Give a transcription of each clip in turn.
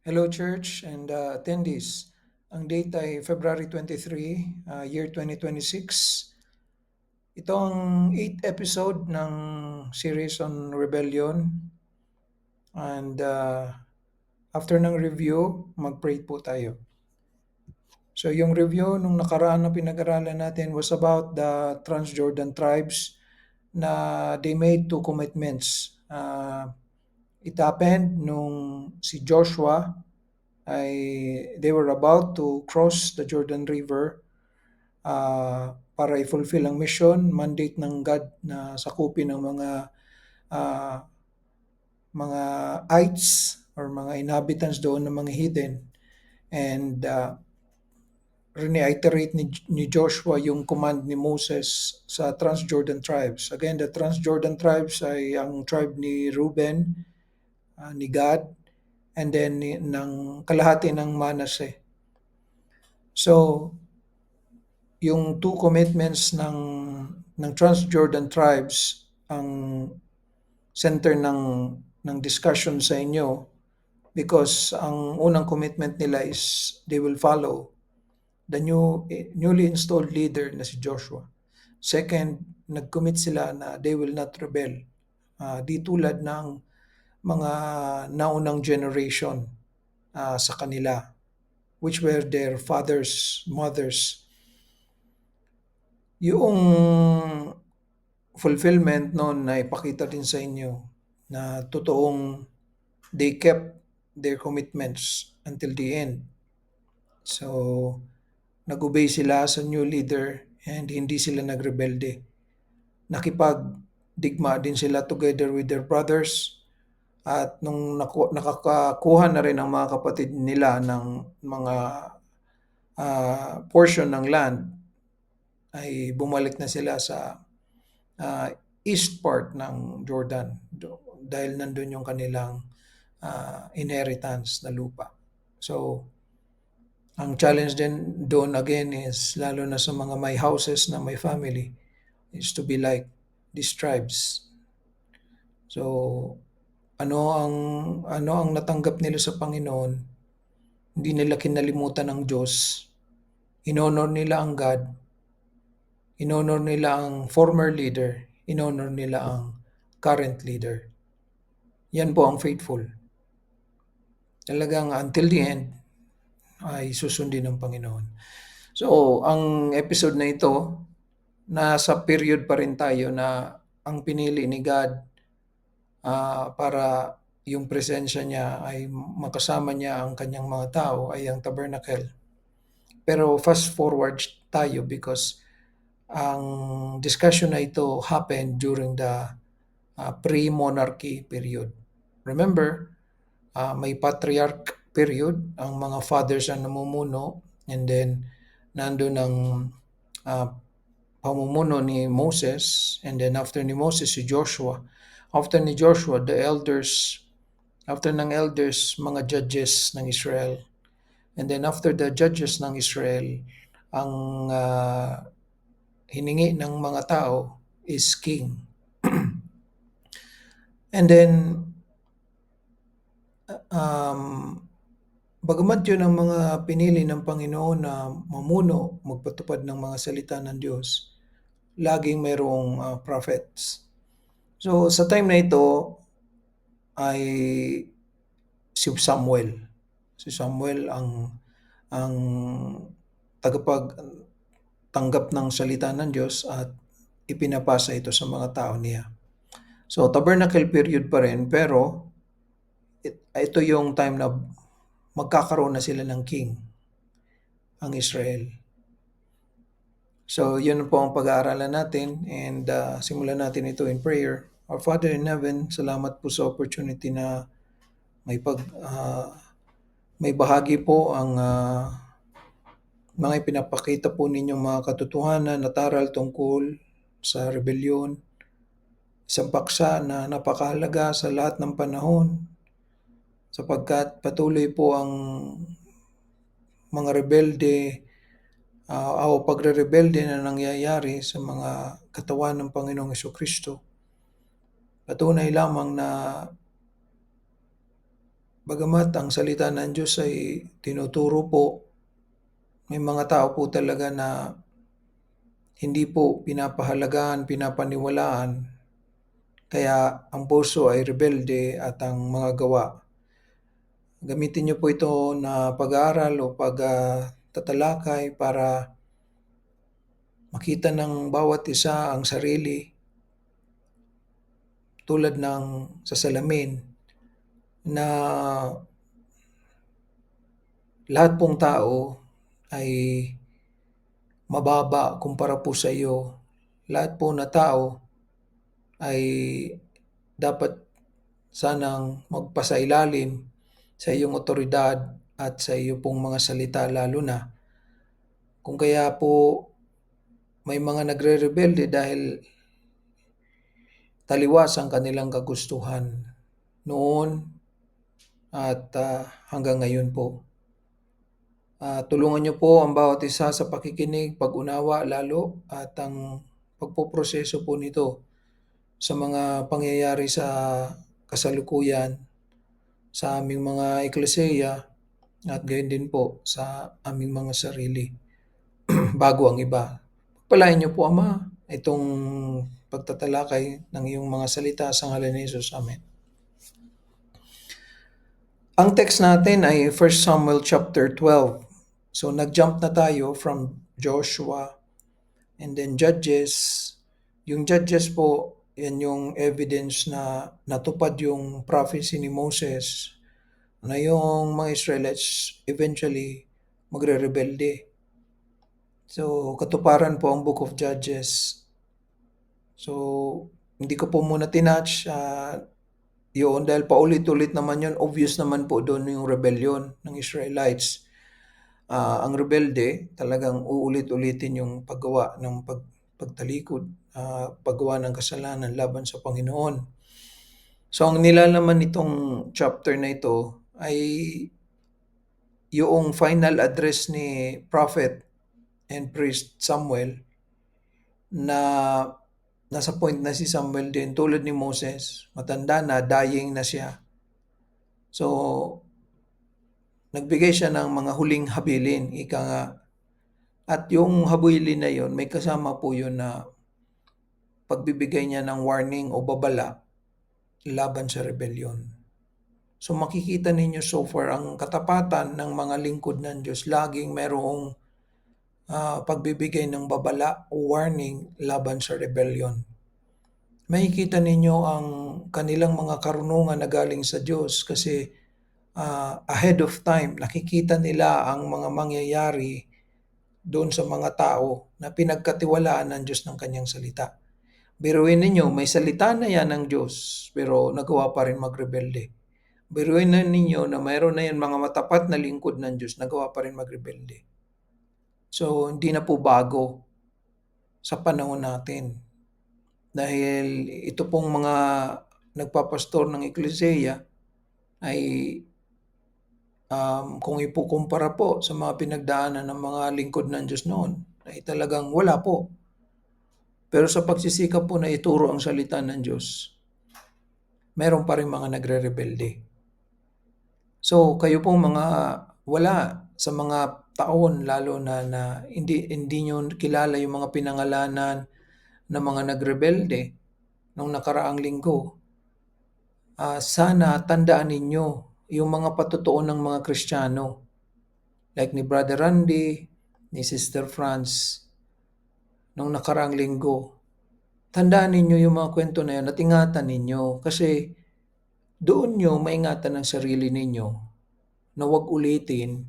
Hello church and attendees. Ang date ay February 23, year 2026. Ito ang 8th episode ng series on rebellion. And after ng review, mag-pray po tayo. So yung review nung nakaraan na pinag-aralan natin was about the Transjordan tribes na they made two commitments. It happened nung si Joshua ay they were about to cross the Jordan River para i-fulfill ang mission, mandate ng God na sakupin ng ah, mga ites or mga inhabitants doon ng mga heathen. And reiterate ni Joshua yung command ni Moses sa Transjordan tribes. Again, the Transjordan tribes ay ang tribe ni Reuben, ni Gad, and then ng kalahati ng Manasseh. So, yung two commitments ng Transjordan tribes ang center ng discussion sa inyo because ang unang commitment nila is they will follow the newly installed leader na si Joshua. Second, nag-commit sila na they will not rebel. Di tulad ng mga naunang generation sa kanila, which were their fathers, mothers. Yung fulfillment noon na ipakita din sa inyo na totoong they kept their commitments until the end. So, nag-obey sila sa new leader and hindi sila nagrebelde. Nakipagdigma din sila together with their brothers at nung nakakakuha na rin ang mga kapatid nila ng mga portion ng land ay bumalik na sila sa east part ng Jordan dahil nandun yung kanilang inheritance na lupa. So, ang challenge din doon again is lalo na sa mga may houses na may family is to be like these tribes. So, ano ang natanggap nila sa Panginoon, hindi nila kinalimutan ng Diyos. Inonor nila ang God. Inonor nila ang former leader. Inonor nila ang current leader. Yan po ang faithful. Talagang until the end ay susundin ng Panginoon. So, ang episode na ito, nasa period pa rin tayo na ang pinili ni God para yung presensya niya ay makasama niya ang kanyang mga tao ay ang tabernacle. Pero fast forward tayo because ang discussion na ito happened during the pre-monarchy period. Remember, may patriarch period, ang mga fathers ang namumuno, and then nandun ang pamumuno ni Moses, and then after ni Moses si Joshua. After ni Joshua, the elders, after ng elders, mga judges ng Israel. And then after the judges ng Israel, ang hiningi ng mga tao is king. And then, bagamat yun ang mga pinili ng Panginoon na mamuno, magpatupad ng mga salita ng Diyos, laging mayroong prophets. So sa time na ito ay si Samuel. Si Samuel ang tagapagtanggap ng salita ng Diyos at ipinapasa ito sa mga tao niya. So tabernacle period pa rin, pero ito yung time na magkakaroon na sila ng king, ang Israel. So yun po ang pag-aaralan natin and simulan natin ito in prayer. Our Father in Heaven, salamat po sa opportunity na may bahagi po ang mga ipinapakita po ninyong mga katotohanan at aral tungkol sa rebellion, isang paksa na napakahalaga sa lahat ng panahon sapagkat patuloy po ang mga rebelde o pagre-rebelde na nangyayari sa mga katawan ng Panginoong Hesuscristo. Patunay lamang na Bagamat ang salita ng Diyos ay tinuturo po, may mga tao po talaga na hindi po pinapahalagaan, pinapaniwalaan, kaya ang puso ay rebelde at ang mga gawa. Gamitin niyo po ito na pag-aaral o tatalakay para makita ng bawat isa ang sarili tulad ng sa salamin na lahat pong tao ay mababa kumpara po sa iyo. Lahat po na tao ay dapat sanang magpasailalim sa iyong otoridad at sa iyo pong mga salita, lalo na kung kaya po may mga nagre-rebelde dahil taliwas ang kanilang kagustuhan noon at hanggang ngayon po. Tulungan niyo po ang bawat isa sa pakikinig, pag-unawa lalo at ang pagpoproseso po nito sa mga pangyayari sa kasalukuyan sa aming mga eklesiya at gayon din po sa aming mga sarili bago ang iba. Pagpalain niyo po, Ama, itong pagtatalakay ng iyong mga salita sa ngalan ni Jesus. Amen. Ang text natin ay 1 Samuel chapter 12. So nag-jump na tayo from Joshua and then Judges. Yung Judges po, yan yung evidence na natupad yung prophecy ni Moses na yung mga Israelites eventually magre-rebelde. So katuparan po ang Book of Judges. So hindi ko po muna tinatch yun dahil paulit-ulit naman yun. Obvious naman po doon yung rebellion ng Israelites. Ang rebelde talagang uulit-ulitin yung paggawa ng pagtalikod, paggawa ng kasalanan laban sa Panginoon. So ang nilalaman nitong chapter na ito ay yung final address ni Prophet and Priest Samuel na nasa point na si Samuel din tulad ni Moses, matanda na, dying na siya. So nagbigay siya ng mga huling habilin, ika nga. At yung habilin na yon, may kasama po yun na pagbibigay niya ng warning o babala laban sa rebellion. So makikita ninyo so far ang katapatan ng mga lingkod ng Diyos. Laging merong pagbibigay ng babala o warning laban sa rebellion. Makikita ninyo ang kanilang mga karunungan na galing sa Diyos kasi ahead of time, nakikita nila ang mga mangyayari doon sa mga tao na pinagkatiwalaan ng Diyos ng kanyang salita. Biruin ninyo, may salita na yan ng Diyos, pero nagawa pa rin magrebelde. Biruin na ninyo na mayroon na yan mga matapat na lingkod ng Diyos, nagawa pa rin magrebelde. So, hindi na po bago sa panahon natin. Dahil ito pong mga nagpapastor ng eklesiya ay kung ipukumpara po sa mga pinagdaanan ng mga lingkod ng Diyos noon, ay talagang wala po. Pero sa pagsisikap po na ituro ang salita ng Diyos, meron pa rin mga nagre-rebelde. So kayo po mga wala sa mga taon lalo na hindi nyo kilala yung mga pinangalanan ng mga nagrebelde nung nakaraang linggo. Sana tandaan ninyo yung mga patutuon ng mga Kristiyano. Like ni Brother Randy, ni Sister France, nung nakaraang linggo. Tandaan ninyo yung mga kwento na yun at ingatan ninyo kasi doon nyo maingatan ng sarili ninyo na huwag ulitin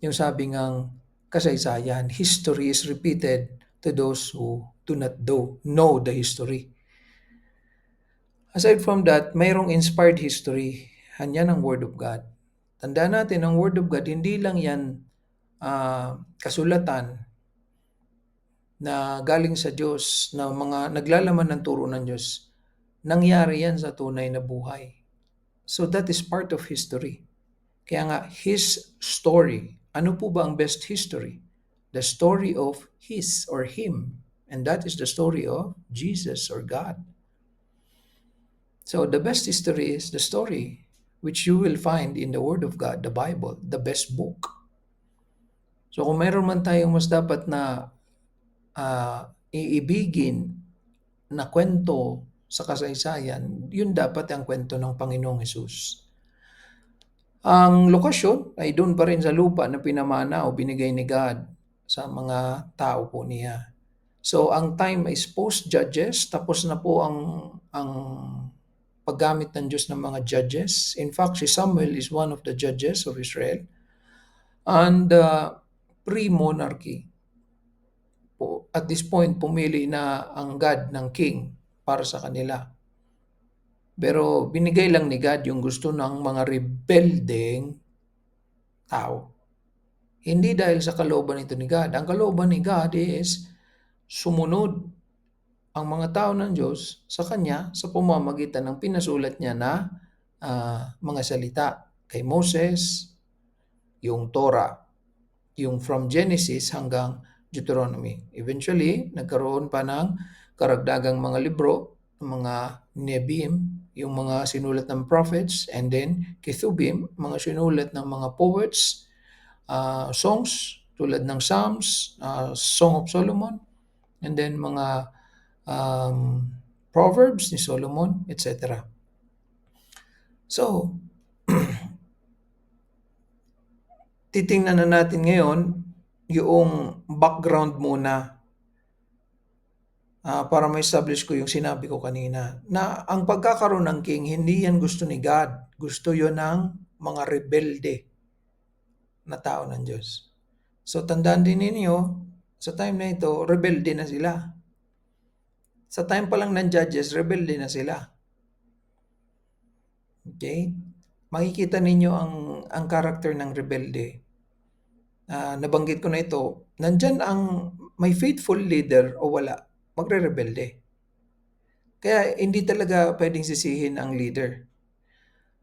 yung sabi ngang kasaysayan. History is repeated to those who do not know the history. Aside from that, mayroong inspired history. Yan ang Word of God. Tandaan natin, ang Word of God, hindi lang yan kasulatan na galing sa Diyos, na mga naglalaman ng turo ng Diyos. Nangyari yan sa tunay na buhay. So that is part of history. Kaya nga, His story. Ano po ba ang best history? The story of His or Him. And that is the story of Jesus or God. So the best history is the story which you will find in the Word of God, the Bible, the best book. So kung mayroon man tayong mas dapat na iibigin na kwento sa kasaysayan, yun dapat ang kwento ng Panginoong Hesus. Ang lokasyon ay doon pa rin sa lupa na pinamana o binigay ni God sa mga tao po niya. So ang time is post-Judges, tapos na po ang paggamit ng Diyos ng mga judges. In fact, si Samuel is one of the judges of Israel. And pre-monarchy. At this point, pumili na ang God ng king para sa kanila. Pero binigay lang ni God yung gusto ng mga rebelding tao. Hindi dahil sa kalooban ito ni God. Ang kalooban ni God is sumunod ang mga tao ng Diyos sa Kanya sa pamamagitan ng pinasulat niya na mga salita. Kay Moses, yung Torah, yung from Genesis hanggang Deuteronomy. Eventually, nagkaroon pa ng karagdagang mga libro, mga Nebim, yung mga sinulat ng prophets, and then Ketubim, mga sinulat ng mga poets, songs tulad ng Psalms, Song of Solomon, and then mga Proverbs ni Solomon, etc. So, titingnan na natin ngayon yung background muna para ma-establish ko yung sinabi ko kanina. Na ang pagkakaroon ng king, hindi yan gusto ni God. Gusto yun ng mga rebelde na tao ng Diyos. So tandaan din ninyo, sa time na ito, rebelde na sila. Sa time pa lang ng judges, rebelde na sila. Okay? Makikita ninyo ang character ng rebelde. Nabanggit ko na ito, nandyan ang may faithful leader o wala, magre-rebelde. Kaya hindi talaga pwedeng sisihin ang leader.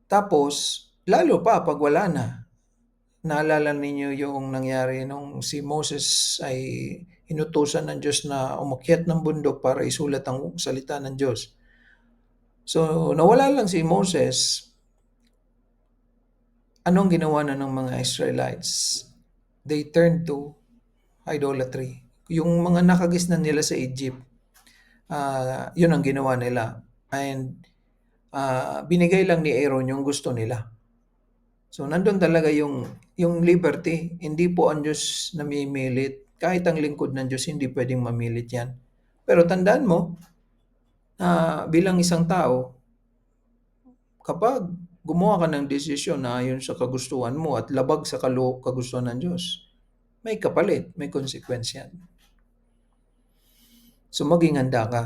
Tapos, lalo pa pag wala na. Naalala ninyo yung nangyari nung si Moses ay inutusan ng Diyos na umakyat ng bundok para isulat ang salita ng Diyos. So, nawala lang si Moses. Anong ginawa na ng mga Israelites? They turned to idolatry. Yung mga nakagisnan nila sa Egypt, yun ang ginawa nila. And binigay lang ni Aaron yung gusto nila. So nandun talaga yung liberty. Hindi po ang Diyos namimilit. Kahit ang lingkod ng Diyos, hindi pwedeng mamilit yan. Pero tandaan mo, bilang isang tao, kapag gumawa ka ng desisyon na ayon sa kagustuhan mo at labag sa kagustuhan ng Diyos, may kapalit, may consequence yan. So maging handa ka.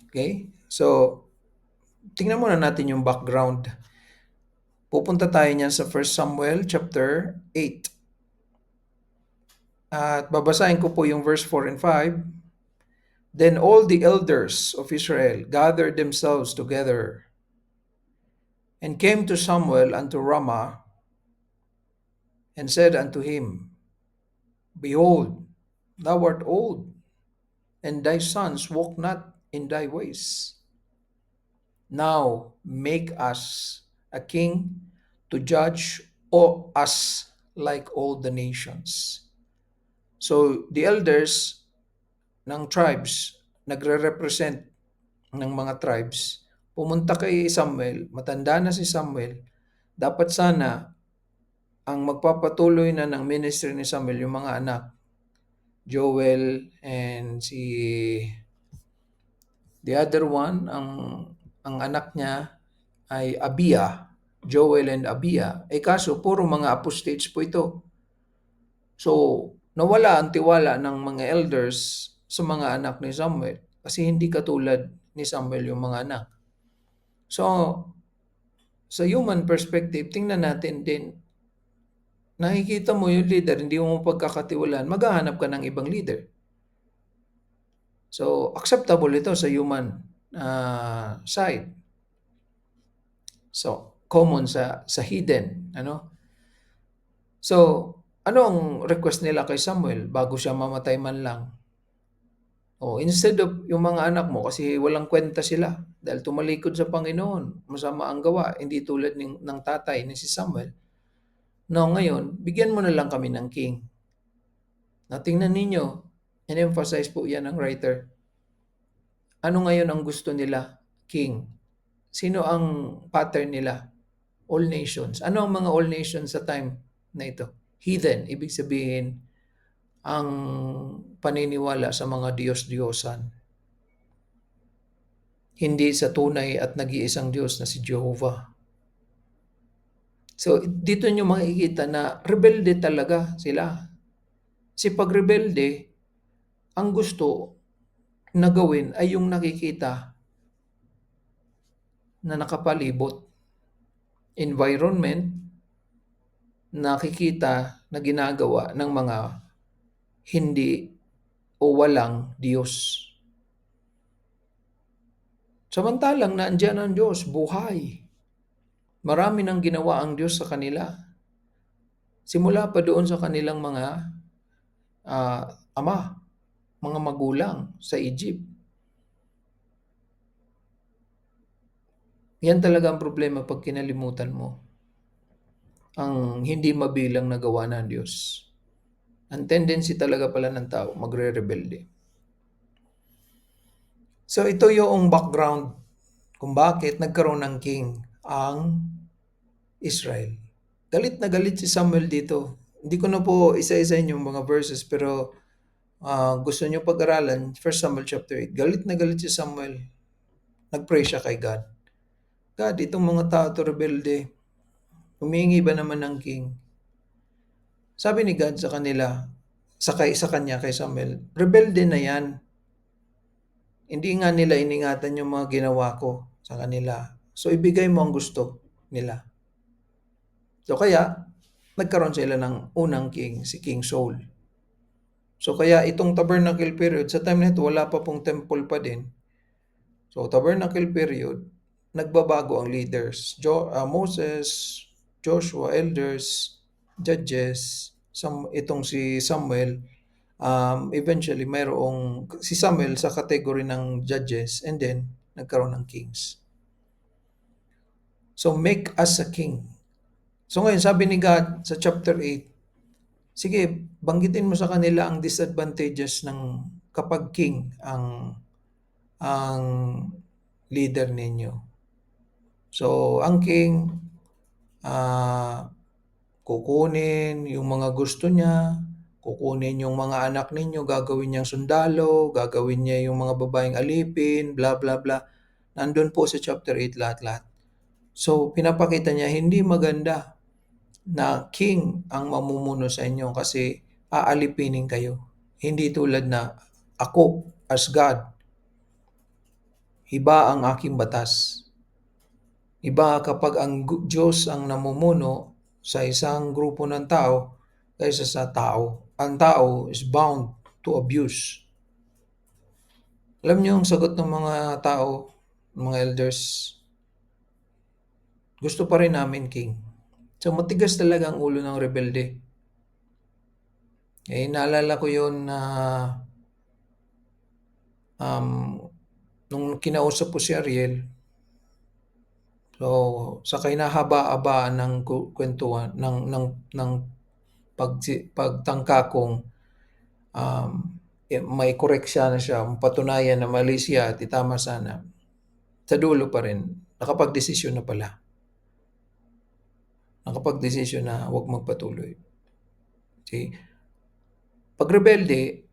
Okay? So, tingnan muna natin yung background. Pupunta tayo niyan sa 1 Samuel chapter 8. At babasahin ko po yung verse 4 and 5. Then all the elders of Israel gathered themselves together and came to Samuel unto Ramah and said unto him, Behold, thou art old, and thy sons walk not in thy ways. Now make us a king to judge us like all the nations. So the elders ng tribes, nagre-represent ng mga tribes, pumunta kay Samuel, matanda na si Samuel, dapat sana ang magpapatuloy na ng ministry ni Samuel yung mga anak, Joel and the other one, ang anak niya ay Abia, Joel and Abia. Kaso puro mga apostates po ito. So nawala ang tiwala ng mga elders sa mga anak ni Samuel kasi hindi katulad ni Samuel yung mga anak. So sa human perspective, tingnan natin din, nakikita mo yung leader, hindi mo pagkakatiwalaan, maghahanap ka ng ibang leader. So, acceptable ito sa human side. So, common sa hidden. So, ano ang request nila kay Samuel bago siya mamatay man lang? Instead of yung mga anak mo kasi walang kwenta sila dahil tumalikod sa Panginoon, masama ang gawa, hindi tulad ng tatay na si Samuel. No, ngayon, bigyan mo na lang kami ng king. Na tingnan ninyo, in-emphasize po yan ng writer. Ano ngayon ang gusto nila? King. Sino ang pattern nila? All nations. Ano ang mga all nations sa time na ito? Heathen. Ibig sabihin, ang paniniwala sa mga Diyos-Diyosan. Hindi sa tunay at nag-iisang Diyos na si Jehovah. So, dito nyo makikita na rebelde talaga sila. Si pag rebelde, ang gusto na gawin ay yung nakikita na nakapalibot. Environment, nakikita na ginagawa ng mga hindi o walang Diyos. Samantalang naandyan ang Diyos, buhay. Marami nang ginawa ang Diyos sa kanila. Simula pa doon sa kanilang mga ama, mga magulang sa Egypt. Yan talaga ang problema pag kinalimutan mo ang hindi mabilang na gawa ng Diyos. Ang tendency talaga pala ng tao, magre-rebelde. So ito yung background kung bakit nagkaroon ng king ang Israel. Galit na galit si Samuel dito. Hindi ko na po isa-isa yung mga verses pero gusto nyo pag-aralan, 1 Samuel chapter 8. Galit na galit si Samuel. Nag-pray siya kay God. God, itong mga tao to rebelde. Humingi ba naman ng king? Sabi ni God sa kanila, sa kanya, kay Samuel, rebelde na yan. Hindi nga nila iningatan yung mga ginawa ko sa kanila. So, ibigay mo ang gusto nila. So, kaya, nagkaroon sila ng unang king, si King Saul. So, kaya itong tabernacle period, sa time na ito, wala pa pong temple pa din. So, tabernacle period, nagbabago ang leaders. Moses, Joshua, elders, judges, itong si Samuel, eventually mayroong si Samuel sa category ng judges and then nagkaroon ng kings. So make us a king. So ngayon sabi ni God sa chapter 8, sige, banggitin mo sa kanila ang disadvantages ng kapag king ang leader ninyo. So ang king kukunin yung mga gusto niya, kukunin yung mga anak ninyo, gagawin niyang sundalo, gagawin niya yung mga babaeng alipin, bla bla bla. Nandun po sa chapter 8 lahat-lahat. So, pinapakita niya, hindi maganda na king ang mamumuno sa inyo kasi aalipinin kayo. Hindi tulad na ako as God, iba ang aking batas. Iba kapag ang Diyos ang namumuno sa isang grupo ng tao kaysa sa tao. Ang tao is bound to abuse. Alam niyo ang sagot ng mga tao, mga elders, gusto pa rin namin king. So matigas talaga ang ulo ng rebelde. Naalala ko yun na nung kinausap ko si Ariel, so sa kinahaba-habaan ng kwentuhan ng pagtangka kong may correction na siya, patunayan na mali siya at itama sana. Sa dulo pa rin, nakapag-desisyon na pala. Nakapag-desisyon na huwag magpatuloy. See? Pag rebelde,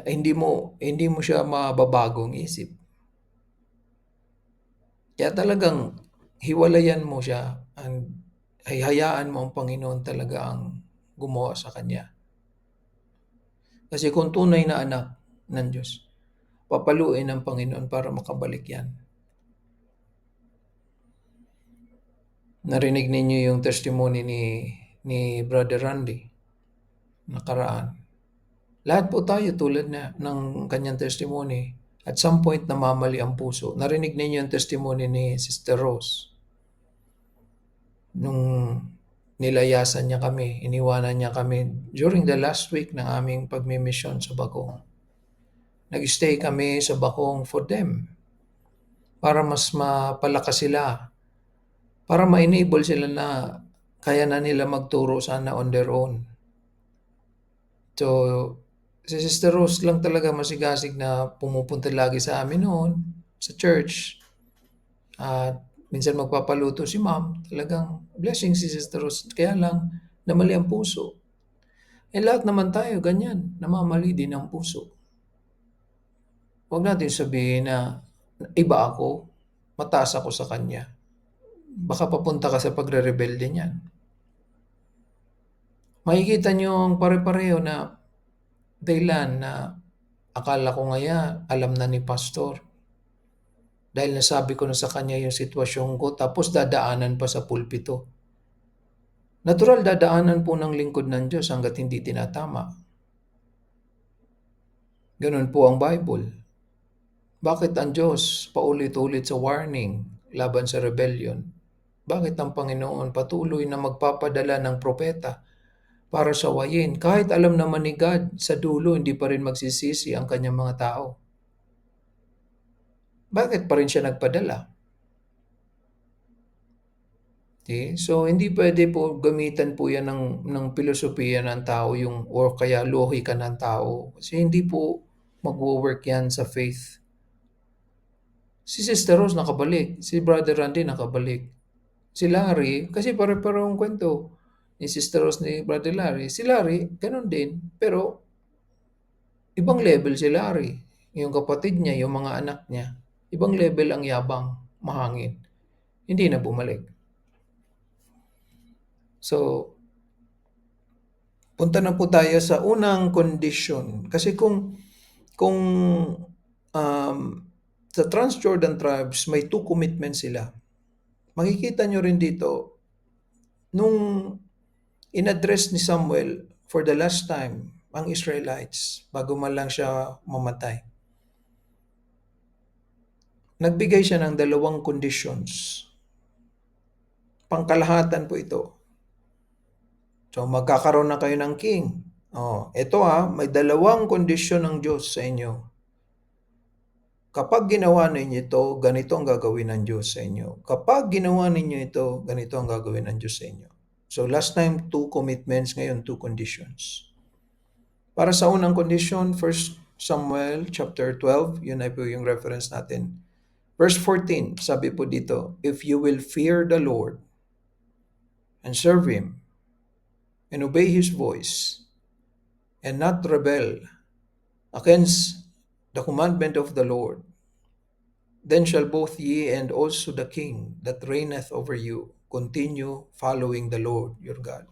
hindi mo siya mababagong isip. Kaya talagang hiwalayan mo siya and hayaan mo ang Panginoon talaga ang gumawa sa kanya. Kasi kung tunay na anak ng Diyos, papaluin ng Panginoon para makabalik yan. Narinig ninyo yung testimony ni Brother Randy nakaraan. Lahat po tayo tulad ng kanyang testimony. At some point namamali ang puso. Narinig ninyo yung testimony ni Sister Rose. Nung nilayasan niya kami, iniwanan niya kami during the last week ng aming pagmimisyon sa Bagong. Nag-stay kami sa Bakong for them para mas mapalakas sila, para ma-enable sila na kaya na nila magturo sana on their own. So, si Sister Rose lang talaga masigasig na pumupunta lagi sa amin noon, sa church. At minsan magpapaluto si ma'am. Talagang blessing si Sister Rose. Kaya lang, namali ang puso. Eh lahat naman tayo ganyan, namamali din ang puso. Huwag natin sabihin na iba ako, mataas ako sa kanya. Baka papunta ka sa pagre-rebelde niyan. Makikita niyo ang pare-pareho na dahilan na akala ko ngaya alam na ni pastor. Dahil nasabi ko na sa kanya yung sitwasyon ko tapos dadaanan pa sa pulpito. Natural dadaanan po ng lingkod ng Diyos hanggat hindi tinatama. Ganun po ang Bible. Bakit ang Diyos paulit-ulit sa warning laban sa rebellion? Bakit ang Panginoon patuloy na magpapadala ng propeta para sawayin kahit alam naman ni God sa dulo hindi pa rin magsisisi ang kanyang mga tao? Bakit pa rin siya nagpadala? Okay? So, hindi pwede po gamitan po yan ng filosofiya ng tao yung, or kaya lohika ng tao. Kasi hindi po magwo-work yan sa faith. Si Sister Rose nakabalik, si Brother Randy nakabalik. Si Larry, kasi pare-parehong kwento ni Sister Rose ni Brother Larry. Si Larry, ganun din. Pero, ibang level si Larry. Yung kapatid niya, yung mga anak niya. Ibang level ang yabang, mahangin. Hindi na bumalik. So, punta na po tayo sa unang condition. Kasi kung sa Transjordan tribes, may 2 commitments sila. Makikita nyo rin dito, nung in-address ni Samuel for the last time ang Israelites, bago man lang siya mamatay, nagbigay siya ng 2 conditions. Pangkalahatan po ito. So, magkakaroon na kayo ng king. Ito may 2 kondisyon ng Diyos sa inyo. Kapag ginawa ninyo ito, ganito ang gagawin ng Diyos sa inyo. Kapag ginawa ninyo ito, ganito ang gagawin ng Diyos sa inyo. So last time, 2 commitments, ngayon 2 conditions. Para sa unang condition, 1 Samuel chapter 12, yun ay po yung reference natin. Verse 14, sabi po dito, if you will fear the Lord and serve Him and obey His voice and not rebel against the commandment of the Lord, then shall both ye and also the king that reigneth over you continue following the Lord your God.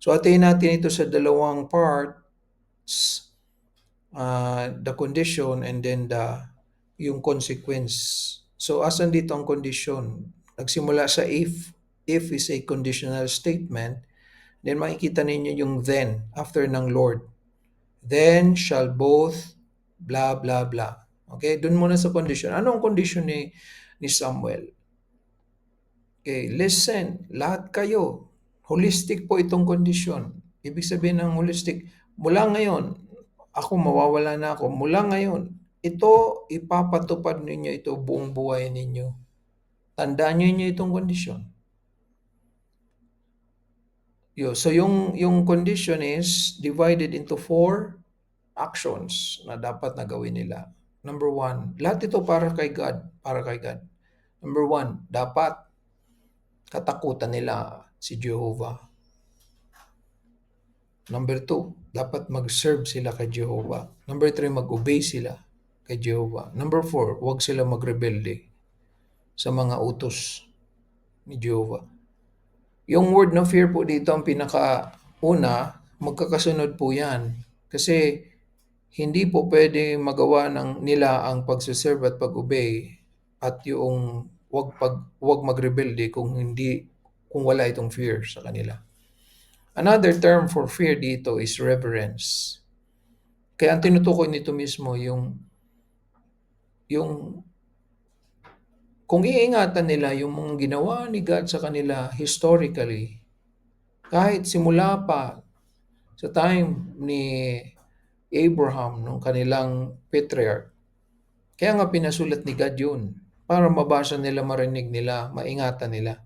So atin natin ito sa 2 parts, the condition and then yung consequence. So asan dito ang condition? Nagsimula sa if is a conditional statement, then makikita ninyo yung then, after ng Lord. Then shall both blah blah blah. Okay, dun muna sa condition. Ano ang condition ni Samuel? Okay, listen, lahat kayo. Holistic po itong condition. Ibig sabihin ng holistic, mula ngayon, ako mawawala na ako. Mula ngayon, ito, ipapatupad ninyo ito buong buhay ninyo. Tandaan niyo itong condition. So yung condition is divided into 4 actions na dapat na gawin nila. Number 1, lahat ito para kay God. Para kay God. Number 1, dapat katakutan nila si Jehovah. Number 2, dapat mag-serve sila kay Jehovah. Number 3, mag-obey sila kay Jehovah. Number 4, huwag sila magrebelde sa mga utos ni Jehovah. Yung word na fear po dito ang pinakauna, magkakasunod po yan. Kasi hindi po pwede magawa nila ang pagsuserve at pag-obey at yung wag magrebelde kung wala itong fear sa kanila. Another term for fear dito is reverence. Kaya ang tinutukoy nito mismo yung kung iingatan nila yung mga ginawa ni God sa kanila historically, kahit simula pa sa time ni Abraham, nung kanilang patriarch. Kaya nga pinasulat ni God yun, para mabasa nila, marinig nila, maingatan nila.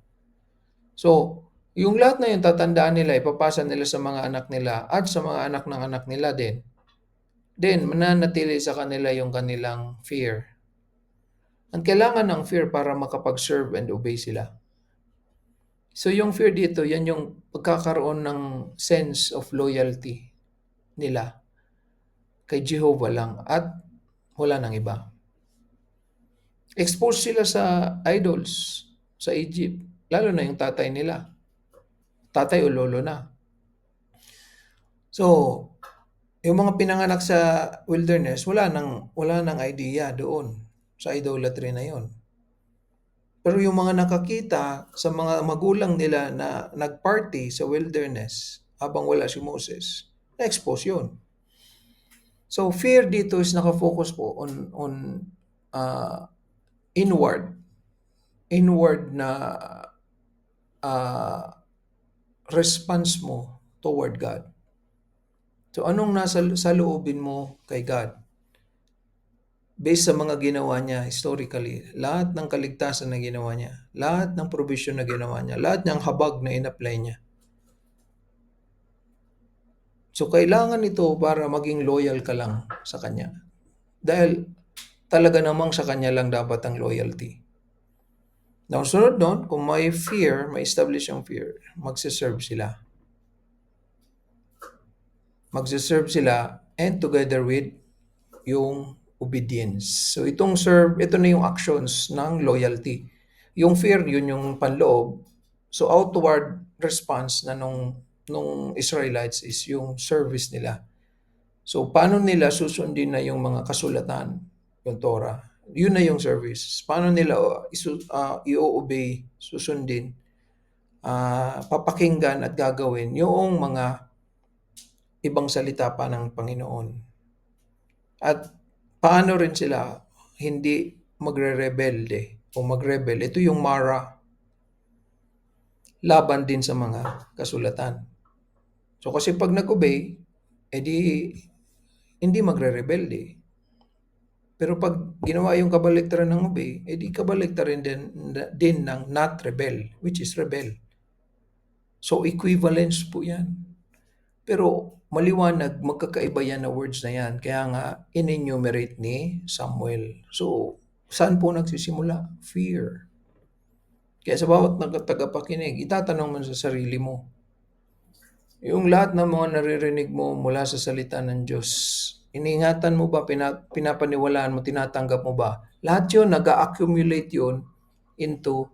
So, yung lahat na yun tatandaan nila, ipapasa nila sa mga anak nila at sa mga anak ng anak nila din. Then, mananatili sa kanila yung kanilang fear. Ang kailangan ng fear para makapag-serve and obey sila. So yung fear dito, yan yung pagkakaroon ng sense of loyalty nila kay Jehovah lang at wala nang iba. Exposed sila sa idols sa Egypt, lalo na yung tatay nila. Tatay o lolo na. So, yung mga pinanganak sa wilderness, wala nang idea doon sa idolatry na yon. Pero yung mga nakakita sa mga magulang nila na nagparty sa wilderness habang wala si Moses, na-expose yun. So fear dito is nakafocus po on uh, inward na uh, response mo toward God. So anong nasa sa loobin mo kay God? Based sa mga ginawa niya historically, lahat ng kaligtasan na ginawa niya, lahat ng provision na ginawa niya, lahat ng habag na in-apply niya. So kailangan ito para maging loyal ka lang sa Kanya. Dahil talaga namang sa Kanya lang dapat ang loyalty. Now, sunod nun, kung may fear, may establish yung fear, magsiserve sila. Magsiserve sila and together with yung obedience. So itong serve, ito na yung actions ng loyalty. Yung fear, yun yung panloob. So outward response na nung Israelites is yung service nila. So paano nila susundin na yung mga kasulatan, yung Torah? Yun na yung service. Paano nila i-obey, susundin, papakinggan at gagawin yung mga ibang salita pa ng Panginoon. At paano rin sila hindi magre-rebelde o magrebel. Ito yung Mara, laban din sa mga kasulatan. So kasi pag nag-obey, edi hindi magre-rebelde. Pero pag ginawa yung kabaliktaran ng obey, edi kabaliktaran din ng not rebel, which is rebel. So equivalence po yan. Pero maliwanag, magkakaiba yan na words na yan. Kaya nga, in-enumerate ni Samuel. So, saan po nagsisimula? Fear. Kaya sa bawat tagapakinig, itatanong mo sa sarili mo, yung lahat ng mga naririnig mo mula sa salita ng Diyos, iniingatan mo ba, pinapaniwalaan mo, tinatanggap mo ba? Lahat yun, nag-accumulate yun into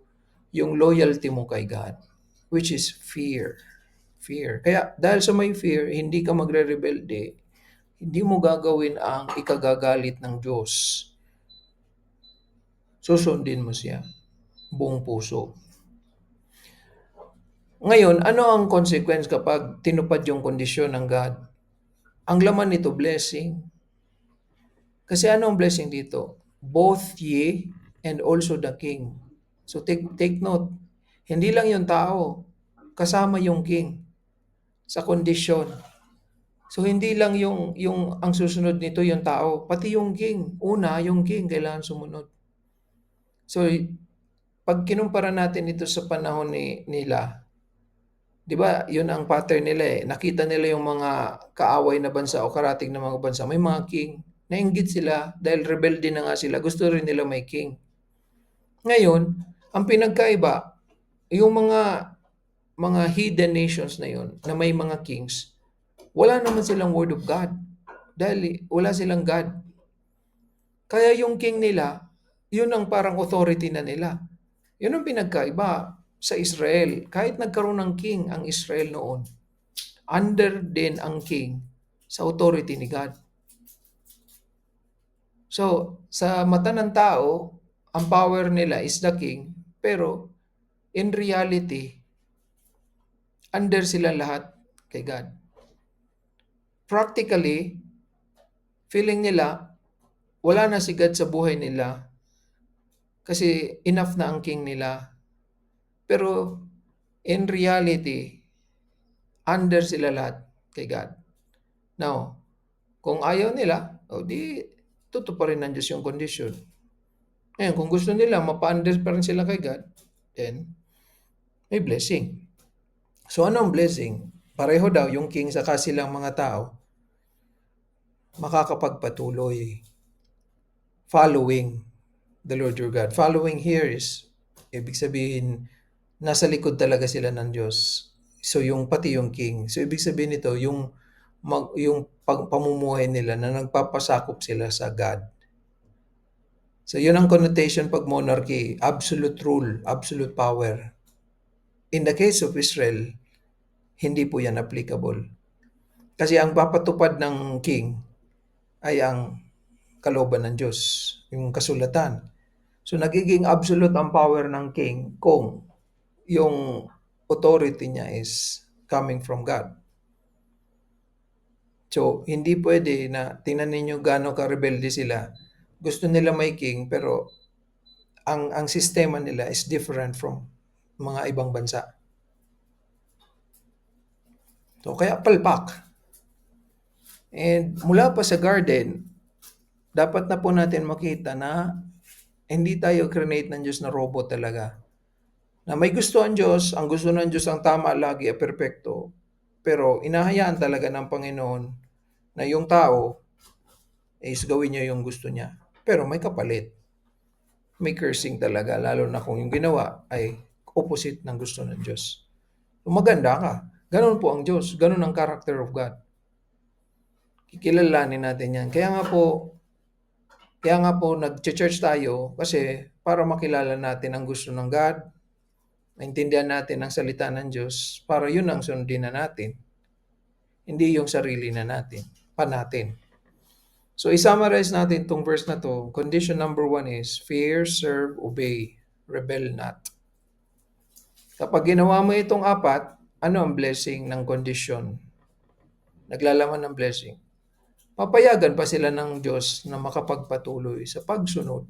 yung loyalty mo kay God, which is fear. Fear. Kaya dahil sa may fear, hindi ka magre-rebelde, hindi mo gagawin ang ikagagalit ng Diyos. Susundin mo siya buong puso. Ngayon, ano ang consequence kapag tinupad yung kondisyon ng God? Ang laman nito, blessing. Kasi ano ang blessing dito? Both ye and also the king. So take note, hindi lang yung tao, kasama yung king sa kondisyon. So hindi lang yung ang susunod nito yung tao, pati yung king. Una, yung king kailangan sumunod. So pag kinumpara natin ito sa panahon nila, 'di ba? 'Yun ang pattern nila eh. Nakita nila yung mga kaaway na bansa o karatig na mga bansa, may mga king. Nainggit sila dahil rebelde na nga sila. Gusto rin nila may king. Ngayon, ang pinagkaiba, yung mga hidden nations na 'yon na may mga kings, wala naman silang word of God. Dahil wala silang God. Kaya yung king nila, yun ang parang authority na nila. Yun ang pinagkaiba sa Israel. Kahit nagkaroon ng king ang Israel noon, under din ang king sa authority ni God. So, sa mata ng tao, ang power nila is the king, pero in reality, under sila lahat kay God. Practically, feeling nila, wala na si God sa buhay nila kasi enough na ang king nila. Pero in reality, under sila lahat kay God. Now, Kung ayaw nila, o di tutuparin ng Diyos yung condition. Ngayon, kung gusto nila mapa-under pa rin sila kay God, then may blessing. So ano ang blessing? Pareho daw yung king sa silang mga tao makakapagpatuloy following the Lord your God. Following here is, ibig sabihin, nasa likod talaga sila ng Diyos. So yung pati yung king. So ibig sabihin nito, yung pamumuhay nila na nagpapasakop sila sa God. So yun ang connotation pag monarchy, absolute rule, absolute power. In the case of Israel, hindi po yan applicable. Kasi ang papatupad ng king ay ang kalooban ng Diyos, yung kasulatan. So nagiging absolute ang power ng king kung yung authority niya is coming from God. So hindi pwede na tingnan ninyo gaano ka-rebelde sila. Gusto nila may king pero ang sistema nila is different from mga ibang bansa. So kaya palpak. And mula pa sa garden, dapat na po natin makita na hindi tayo create ng Diyos na robot talaga. Na may gusto ang Diyos, ang gusto ng Diyos ang tama lagi ay perpekto. Pero inahayaan talaga ng Panginoon na yung tao is gawin niya yung gusto niya. Pero may kapalit. May cursing talaga, lalo na kung yung ginawa ay opposite ng gusto ng Diyos. So maganda ka. Ganon po ang Diyos. Ganon ang character of God. Kikilalanin natin yan. Kaya nga po nag-church tayo kasi para makilala natin ang gusto ng God, maintindihan natin ang salita ng Diyos, para yun ang sundin na natin. Hindi yung sarili na natin, pa natin. So, i-summarize natin itong verse na to. Condition number 1 is, fear, serve, obey, rebel not. Kapag ginawa mo itong apat, ano ang blessing ng condition? Naglalaman ng blessing. Papayagan pa sila ng Diyos na makapagpatuloy sa pagsunod.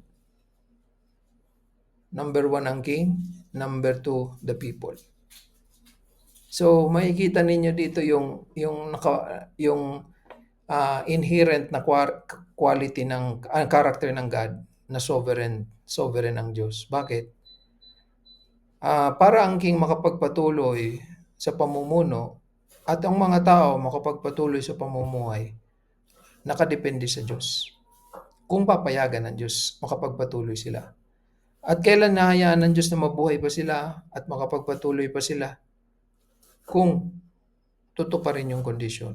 Number 1 ang king, number 2 the people. So makikita ninyo dito yung inherent na quality ng character ng God na sovereign ang Diyos. Bakit? Para ang king makapagpatuloy sa pamumuno at ang mga tao makapagpatuloy sa pamumuhay, nakadepende sa Diyos. Kung papayagan ng Diyos, makapagpatuloy sila. At kailan nahayaan ng Diyos na mabuhay pa sila at makapagpatuloy pa sila? Kung tutuparin yung condition.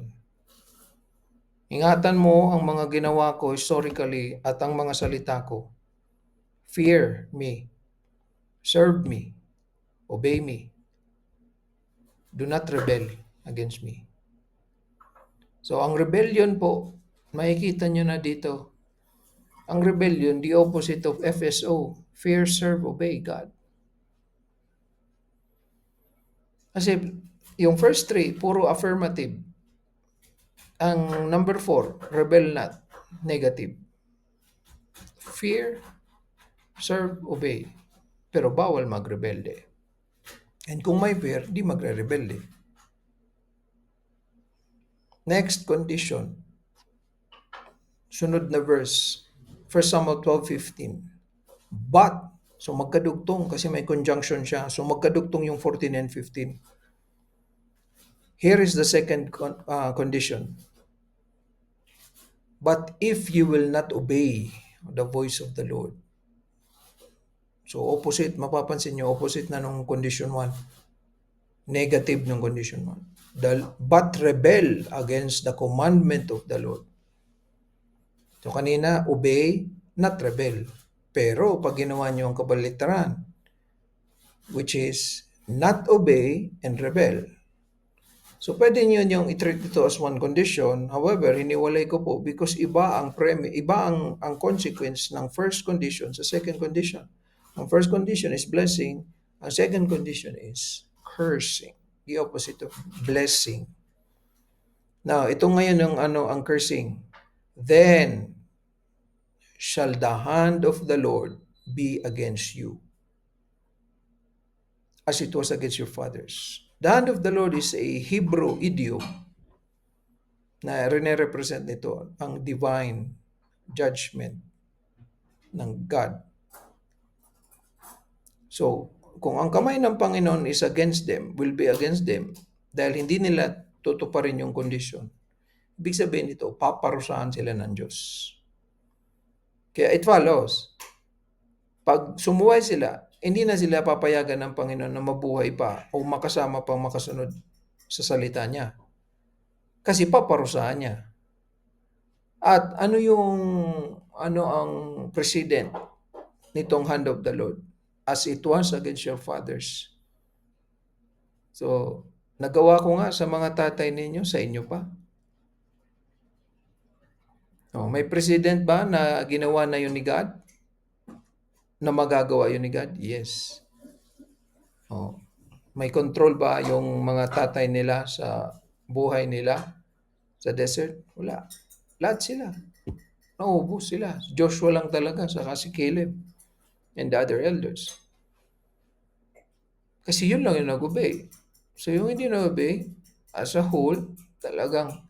Ingatan mo ang mga ginawa ko historically at ang mga salita ko. Fear me. Serve me. Obey me. Do not rebel against me. So ang rebellion po, makikita nyo na dito. Ang rebellion, the opposite of FSO. Fear, serve, obey God. Kasi yung first three, puro affirmative. Ang number 4, rebel not, negative. Fear, serve, obey. Pero bawal magrebelde. And kung may fear, di magre-rebelde. Next condition. Sunod na verse. 1 Samuel 12:15. But, so magkadugtong kasi may conjunction siya. So magkadugtong yung 14 and 15. Here is the second condition. But if you will not obey the voice of the Lord. So opposite, mapapansin nyo, opposite na nung condition 1. Negative nung condition 1. But rebel against the commandment of the Lord. So kanina, obey, not rebel. Pero pag ginawa nyo ang kabaliktaran, which is not obey and rebel. So pwede nyo yung i-treat ito as one condition. However, hiniwalay ko po because iba ang consequence ng first condition sa second condition. Ang first condition is blessing. Ang second condition is cursing. The opposite of blessing. Now, ito ngayon ang cursing. Then shall the hand of the Lord be against you, as it was against your fathers. The hand of the Lord is a Hebrew idiom na rene-represent nito ang divine judgment ng God. So, kung ang kamay ng Panginoon is against them, will be against them, dahil hindi nila tutuparin yung kondisyon, ibig sabihin nito, paparusahan sila ng Diyos. Kaya it follows, pag sumuway sila, hindi na sila papayagan ng Panginoon na mabuhay pa o makasama pang makasunod sa salita niya. Kasi paparusahan niya. At ano ang president nitong hand of the Lord? As it was against your fathers. So, nagawa ko nga sa mga tatay ninyo, sa inyo pa. May president ba na ginawa na yun ni God? Na magagawa yun ni God? Yes. May control ba yung mga tatay nila sa buhay nila sa desert? Wala. Lahat sila. Naubos sila. Joshua lang talaga, saka si Caleb and the other elders. Kasi yun lang yung nag-obey. So yung hindi nag-obey, as a whole, talagang.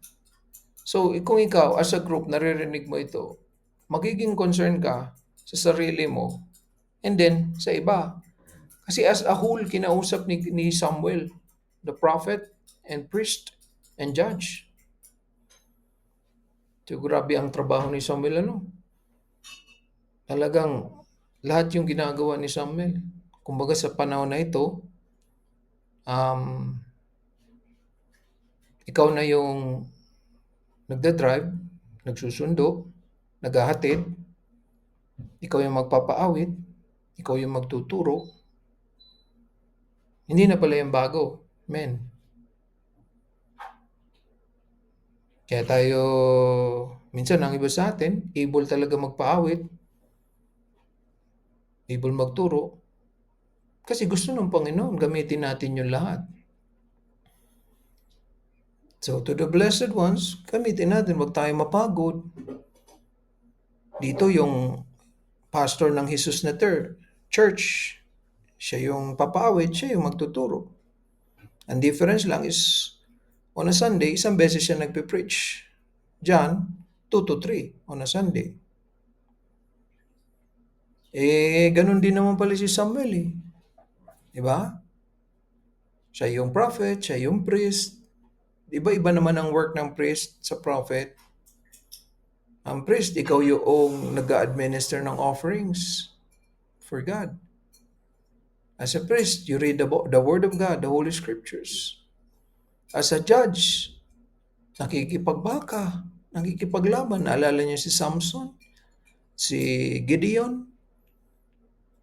So kung ikaw, as a group, naririnig mo ito, magiging concern ka sa sarili mo and then sa iba. Kasi as a whole, kinausap ni Samuel, the prophet and priest and judge. So grabe ang trabaho ni Samuel, Talagang lahat yung ginagawa ni Samuel. Kumbaga sa panahon na ito, ikaw na yung nagda-drive, nagsusundo, naghahatid, ikaw yung magpapaawit, ikaw yung magtuturo. Hindi na pala yung bago, men. Kaya tayo, minsan ang iba sa atin, able talaga magpaawit, able magturo, kasi gusto ng Panginoon, gamitin natin yung lahat. So, to the blessed ones, gamitin natin, wag tayo mapagod. Dito yung pastor ng Jesus na Church, siya yung papaawit, siya yung magtuturo. Ang difference lang is, on a Sunday, isang beses siya nagpe-preach. John, 2 to 3 on a Sunday. Ganun din naman pala si Samuel, Diba? Siya yung prophet, siya yung priest. Iba-iba naman ang work ng priest sa prophet. Ang priest, ikaw yung nag-administer ng offerings for God. As a priest, you read the Word of God, the Holy Scriptures. As a judge, nakikipagbaka, nakikipaglaban. Naalala niyo si Samson, si Gideon.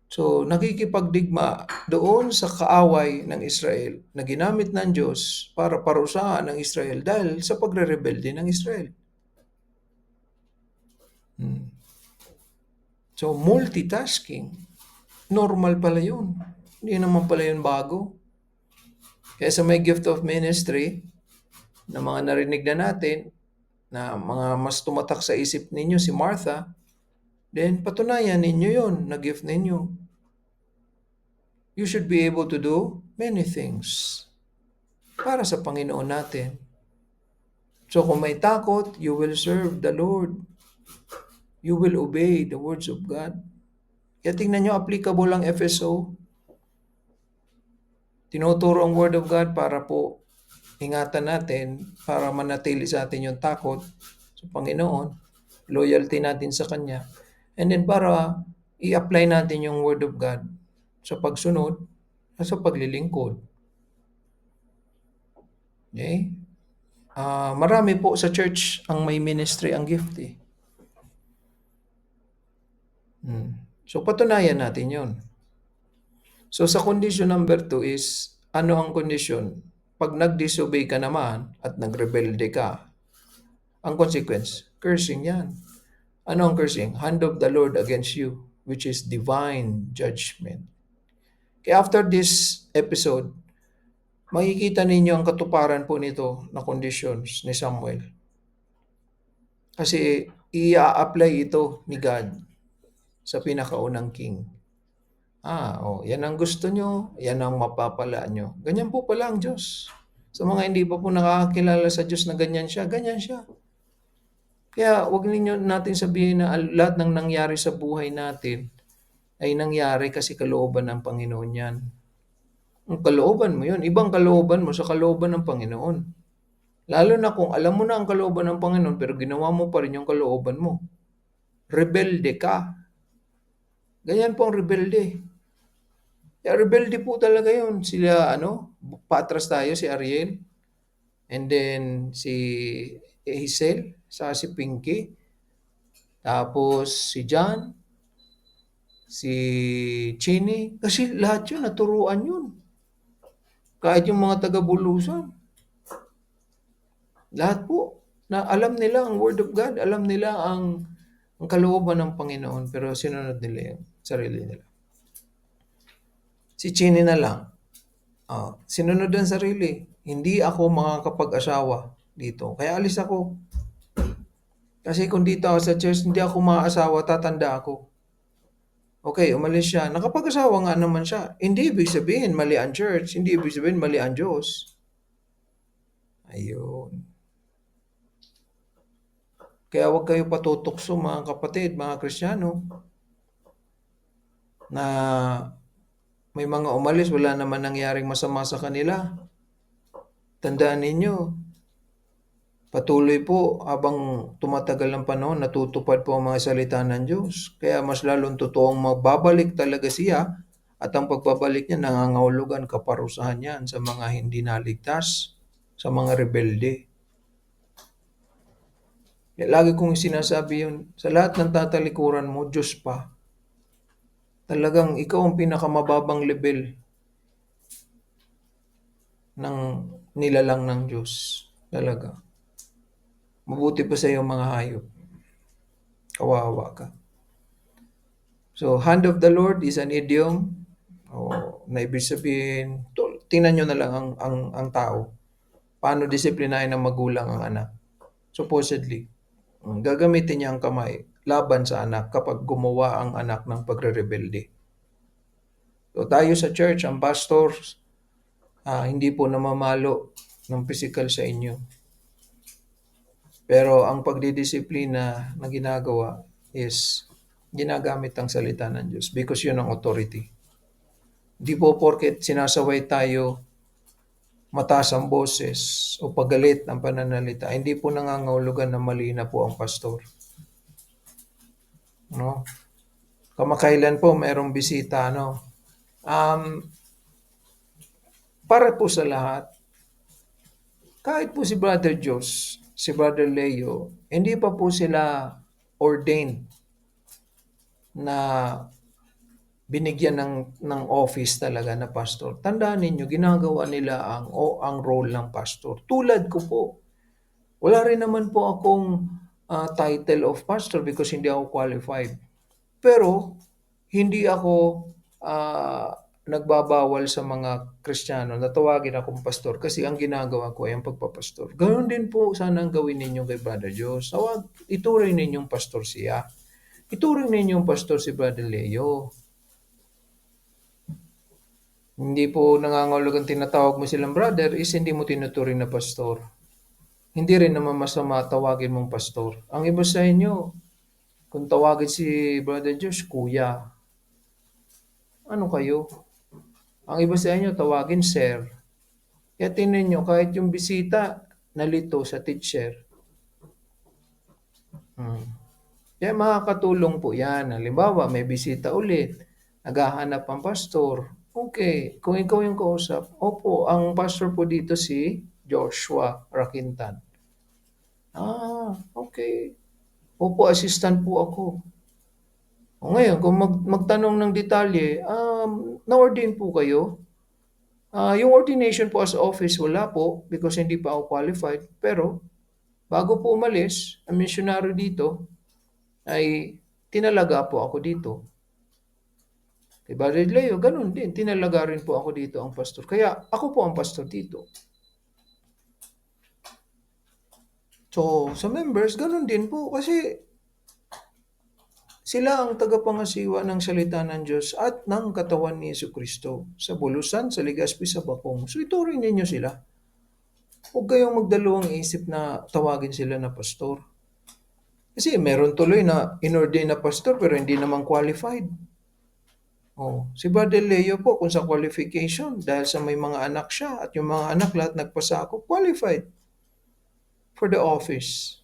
So, nakikipagdigma doon sa kaaway ng Israel na ginamit ng Diyos para parusahan ng Israel dahil sa pagre-rebelde ng Israel. So, multitasking. Normal pala yun. Hindi naman pala yun bago. Kaya sa may gift of ministry, na mga narinig na natin, na mga mas tumatak sa isip ninyo si Martha, then patunayan ninyo yun na gift ninyo. You should be able to do many things para sa Panginoon natin. So kung may takot, you will serve the Lord. You will obey the words of God. Kaya tingnan nyo, applicable ang FSO. Tinuturo ang Word of God para po ingatan natin, para manatili sa atin yung takot sa Panginoon, loyalty natin sa Kanya, and then para i-apply natin yung Word of God sa pagsunod at sa paglilingkod. Okay? Marami po sa church ang may ministry ang gift. So patunayan natin yon. So sa condition number 2 is, ano ang condition? Pag nag-disobey ka naman at nagrebelde ka, ang consequence, cursing yan. Ano ang cursing? Hand of the Lord against you, which is divine judgment. Kaya after this episode, makikita ninyo ang katuparan po nito na conditions ni Samuel. Kasi i-apply ito ni God sa pinakaunang king. Yan ang gusto nyo, yan ang mapapala nyo. Ganyan po pala ang Diyos. Sa mga hindi pa po nakakakilala sa Diyos na ganyan siya, ganyan siya. Kaya wag ninyo natin sabihin na lahat ng nangyari sa buhay natin ay nangyari kasi kalooban ng Panginoon yan. Ang kalooban mo yun, ibang kalooban mo sa kalooban ng Panginoon. Lalo na kung alam mo na ang kalooban ng Panginoon pero ginawa mo pa rin yung kalooban mo. Rebelde ka. Ganyan po ang rebelde. Kaya rebelde po talaga yun. Sila, patras tayo, si Ariel. And then, si Hazel, sa si Pinky. Tapos, si John, si Chini. Kasi lahat yun, naturuan yun. Kahit yung mga taga-bulusan. Lahat po. Na alam nila ang Word of God. Alam nila ang kalooban ng Panginoon. Pero sinunod nila yung sarili nila. Si Chini na lang. Sinunod ang sarili. Hindi ako makakapag-asawa dito. Kaya alis ako. Kasi kung dito ako sa church, hindi ako maasawa, tatanda ako. Okay, umalis siya. Nakapag-asawa nga naman siya. Hindi ibig sabihin mali ang church. Hindi ibig sabihin mali ang Diyos. Ayun. Kaya huwag kayo patutokso mga kapatid, mga Kristiyano, na may mga umalis, wala naman nangyaring masama sa kanila. Tandaan ninyo, patuloy po habang tumatagal ang panahon, natutupad po ang mga salita ng Diyos. Kaya mas lalong totoong magbabalik talaga siya at ang pagbabalik niya nangangahulugan kaparusahan yan sa mga hindi naligtas, sa mga rebelde. Lagi kong sinasabi yun, sa lahat ng tatalikuran mo, Diyos pa. Talagang ikaw ang pinakamababang level ng nilalang ng Diyos. Talaga. Mabuti pa sa iyo mga hayop. Kawawa ka. So, hand of the Lord is an idiom na ibig sabihin, tingnan nyo na lang ang tao. Paano disiplinahin ng magulang ang anak. Supposedly, gagamitin niya ang kamay laban sa anak kapag gumawa ang anak ng pagre-rebelde. So, tayo sa church, ang pastors, hindi po namamalo ng physical sa inyo. Pero ang pagdidisiplina na ginagawa is ginagamit ang salita ng Diyos because yun ang authority. Di po porket sinasaway tayo, mataas ang boses o pagalit ang pananalita, hindi po nangangahulugan na mali na po ang pastor. No? Kamakailan po mayroong bisita, para po sa lahat, kahit po si Brother Jos, si Brother Leo, hindi pa po sila ordained na binigyan ng office talaga na pastor. Tandaan ninyo, ginagawa nila ang role ng pastor. Tulad ko po. Wala rin naman po akong title of pastor because hindi ako qualified. Pero, hindi ako nagbabawal sa mga Kristiyano na tawagin akong pastor kasi ang ginagawa ko ay ang pagpapastor. Ganoon din po sana ang gawin ninyo kay Brother Jos. Ituring ninyong pastor siya. Ituring ninyong pastor si Brother Leo. Hindi po nangangahulugang tinatawag mo silang brother is hindi mo tinuturing na pastor. Hindi rin naman masama tawagin mong pastor. Ang iba sa inyo, kung tawagin si Brother Josh, kuya. Ano kayo? Ang iba sa inyo, tawagin sir. Kaya tingnan nyo, kahit yung bisita, nalito sa teacher. Kaya makakatulong po yan. Halimbawa, may bisita ulit. Naghahanap ang pastor. Okay, kung ikaw yung kausap, opo, ang pastor po dito si Joshua Rakintan. Okay. Opo, assistant po ako. O ngayon, kung magtanong ng detalye, na-ordain po kayo? Yung ordination po as office, wala po because hindi pa ako qualified. Pero, bago po umalis, ang missionary dito, ay tinalaga po ako dito. Kay Brother Leo, ganun din. Tinalaga rin po ako dito ang pastor. Kaya ako po ang pastor dito. So, sa members, ganun din po. Kasi sila ang tagapangasiwa ng salita ng Diyos at ng katawan ni Jesu Kristo sa Bulusan, sa Legazpi, sa Bakong. So, ituring ninyo sila. Huwag kayong magdalawang isip na tawagin sila na pastor. Kasi meron tuloy na inordain na pastor pero hindi naman qualified. Oh, si Brother Leo po kung sa qualification dahil sa may mga anak siya at yung mga anak lahat nagpasako, qualified for the office.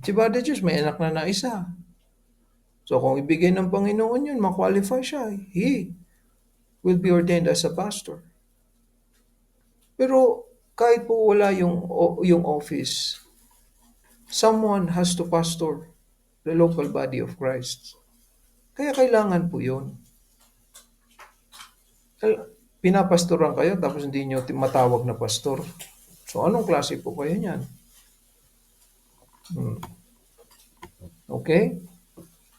Si Brother Diyos may anak na isa. So kung ibigay ng Panginoon yun, ma-qualify siya. He will be ordained as a pastor. Pero kahit po wala yung office, someone has to pastor the local body of Christ. Kaya kailangan po yun. Pinapastoran kayo tapos hindi nyo matawag na pastor. So anong klase po kayo niyan? Okay?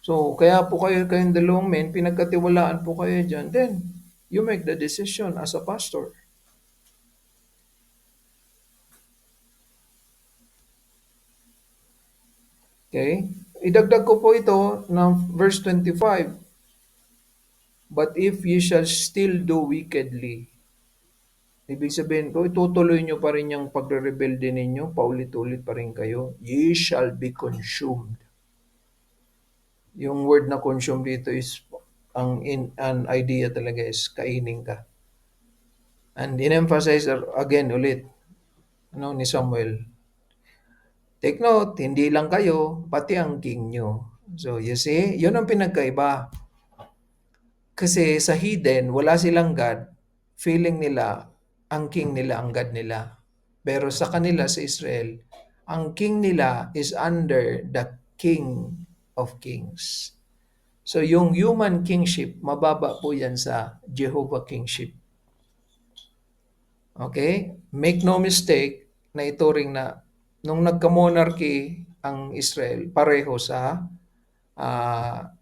So kaya po kayong dalawang men, pinagkatiwalaan po kayo dyan. Then, you make the decision as a pastor. Okay? Idagdag ko po ito ng verse 25. But if ye shall still do wickedly, ibig sabihin ko, itutuloy nyo pa rin yung pagre-rebelde ninyo, paulit-ulit pa rin kayo, ye shall be consumed. Yung word na consume dito is, an idea talaga is kainin ka. And in-emphasize again ulit, ni Samuel, take note, hindi lang kayo, pati ang king nyo. So, you see, yun ang pinagkaiba. Kasi sa hidden, wala silang God. Feeling nila, ang king nila, ang God nila. Pero sa kanila, sa Israel, ang king nila is under the King of Kings. So yung human kingship, mababa po yan sa Jehovah kingship. Okay? Make no mistake na ituring na nung nagka-monarchy ang Israel, pareho sa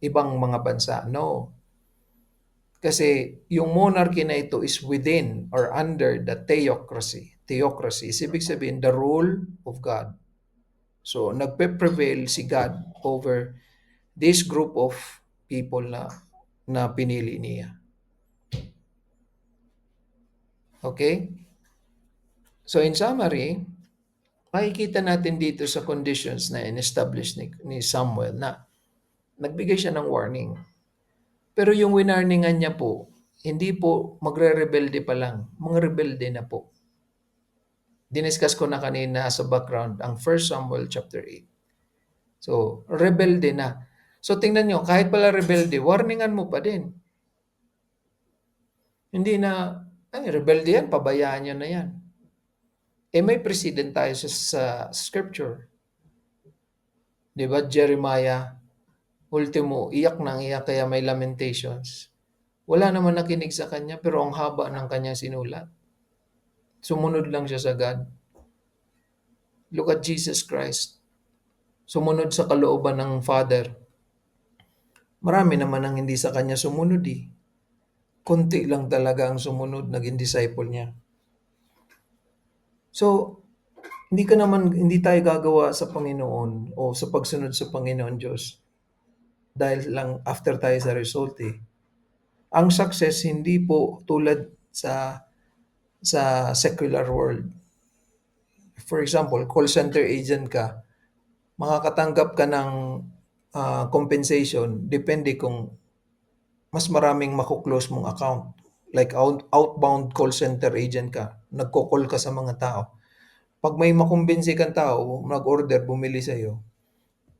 ibang mga bansa. No. Kasi yung monarchy na ito is within or under the theocracy. Theocracy is ibig sabihin the rule of God. So nagpe-prevail si God over this group of people na pinili niya. Okay? So in summary, makikita natin dito sa conditions na in-establish ni Samuel na nagbigay siya ng warning. Pero yung winarningan niya po, hindi po magre-rebelde pa lang, mga rebelde na po. Diniscuss ko na kanina sa background ang 1 Samuel chapter 8. So, rebelde na. So, tingnan nyo, kahit pala rebelde, warningan mo pa din. Hindi na, rebelde yan, pabayaan nyo na yan. May precedent tayo sa scripture. Diba, Jeremiah, ultimo, iyak nang iyak kaya may lamentations. Wala naman nakinig sa kanya, pero ang haba ng kanyang sinulat. Sumunod lang siya sa God. Look at Jesus Christ. Sumunod sa kalooban ng Father. Marami naman ang hindi sa kanya sumunod eh. Kunti lang talaga ang sumunod, naging disciple niya. So, hindi tayo gagawa sa Panginoon o sa pagsunod sa Panginoon Diyos dahil lang after tayo sa result eh. Ang success hindi po tulad sa secular world. For example, call center agent ka, makakatanggap ka ng compensation depende kung mas maraming makuklose mong account. Like outbound call center agent ka, nagko-call ka sa mga tao. Pag may makumbinsi kang tao, nag-order, bumili sa'yo,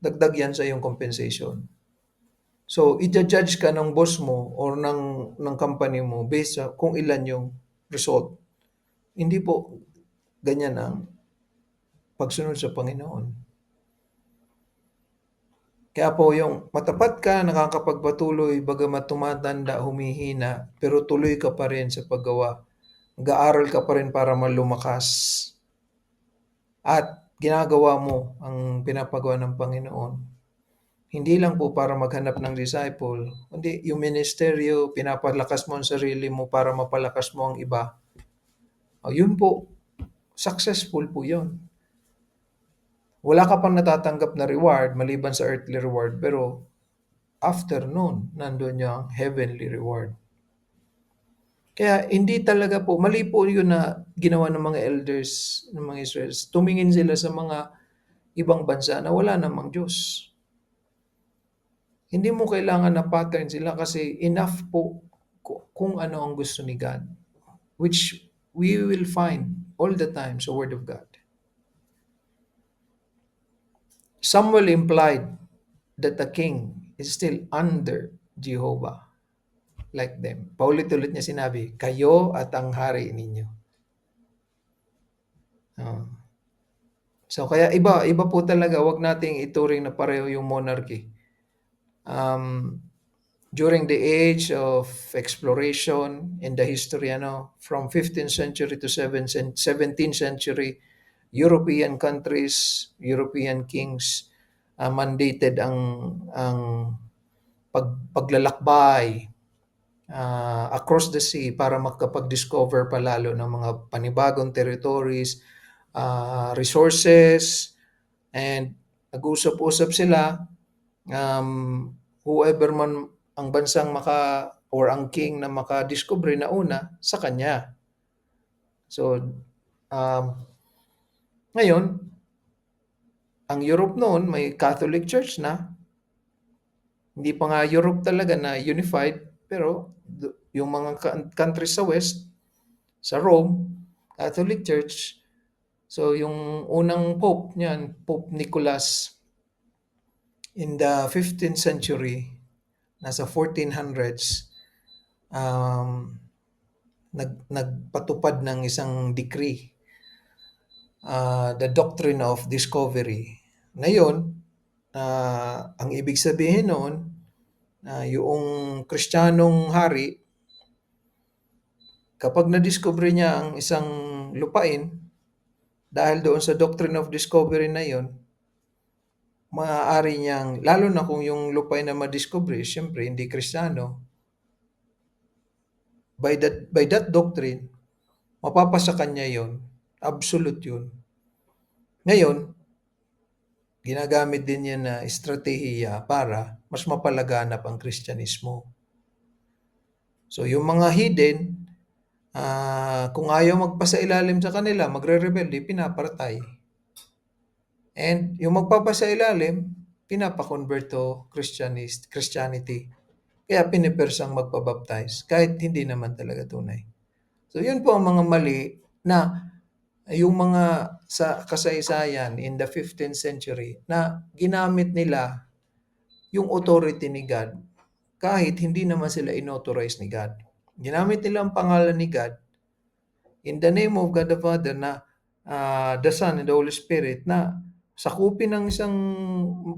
dagdag yan sa iyong compensation. So, i-judge ka ng boss mo or ng company mo based sa kung ilan yung result. Hindi po ganyan ang pagsunod sa Panginoon. Kaya po yung matapat ka, nakakapagpatuloy, bagamat tumatanda, humihina, pero tuloy ka pa rin sa paggawa. Mag-aaral ka pa rin para malumakas. At ginagawa mo ang pinapagawa ng Panginoon. Hindi lang po para maghanap ng disciple, kundi yung ministeryo, pinapalakas mo ang sarili mo para mapalakas mo ang iba. Yun po, successful po yun. Wala ka pang natatanggap na reward maliban sa earthly reward, pero after nun, nandun yung heavenly reward. Kaya hindi talaga po, mali po yun na ginawa ng mga elders ng mga Israelis, tumingin sila sa mga ibang bansa na wala namang Diyos. Hindi mo kailangan na pattern sila kasi enough po kung ano ang gusto ni God, which we will find all the time sa Word of God. Samuel implied that the king is still under Jehovah like them. Paulit-ulit niya sinabi, kayo at ang hari ninyo. Ah. So kaya iba po talaga, wag nating ituring na pareho yung monarchy. During the age of exploration in the history, from 15th century to 17th century, European countries, European kings mandated ang paglalakbay across the sea para makapag-discover palalo ng mga panibagong territories, resources, and nag-usap-usap sila, whoever man ang bansang or ang king na makadiscover na una sa kanya. So, ngayon, ang Europe noon may Catholic Church na. Hindi pa nga Europe talaga na unified, pero yung mga countries sa West, sa Rome, Catholic Church. So, yung unang Pope niyan, Pope Nicholas, in the 15th century, nasa 1400s, nagpatupad ng isang decree, the Doctrine of Discovery. Ngayon, ang ibig sabihin noon, yung Kristiyanong hari, kapag na-discover niya ang isang lupain, dahil doon sa Doctrine of Discovery na yon, maaari niyang, lalo na kung yung lupain na ma-discover, siyempre hindi Kristiyano, by that doctrine, mapapasa kanya yon, absolute yun. Ngayon, ginagamit din yan na estratehiya para mas mapalaganap ang Kristyanismo. So yung mga hidden, kung ayaw magpasailalim sa kanila, magre-rebelde, pinapartay. And yung magpapasailalim, pinapakonvert to Christianity. Kaya pinipersang magpabaptize, kahit hindi naman talaga tunay. So yun po ang mga mali na yung mga sa kasaysayan in the 15th century na ginamit nila yung authority ni God kahit hindi naman sila inauthorize ni God. Ginamit nila ang pangalan ni God in the name of God the Father na the Son and the Holy Spirit na sakupin ng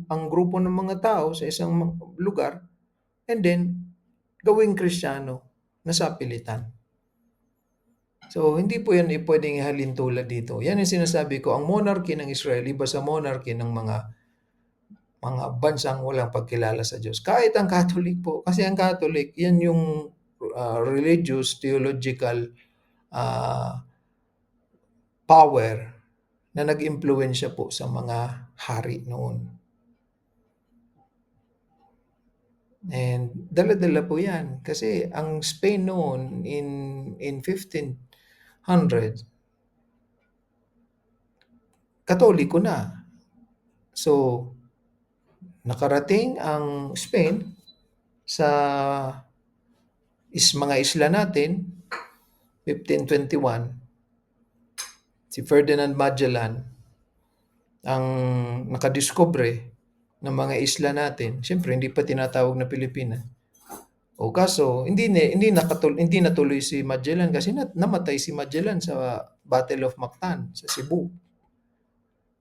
ang grupo ng mga tao sa isang lugar and then gawing Kristiyano na sapilitan. So, hindi po yan pwedeng ihalin tulad dito. Yan yung sinasabi ko, ang monarchy ng Israel, iba sa monarchy ng mga bansang walang pagkilala sa Diyos. Kahit ang Catholic po, kasi ang Catholic, yan yung religious, theological power na nag-impluensya po sa mga hari noon. And dala-dala po yan. Kasi ang Spain noon in 1500, Katoliko na. So, nakarating ang Spain sa mga isla natin, 1521, si Ferdinand Magellan ang nakadiskubre ng mga isla natin. Siyempre, hindi pa tinatawag na Pilipinas. O kaso, hindi natuloy si Magellan kasi namatay si Magellan sa Battle of Mactan sa Cebu.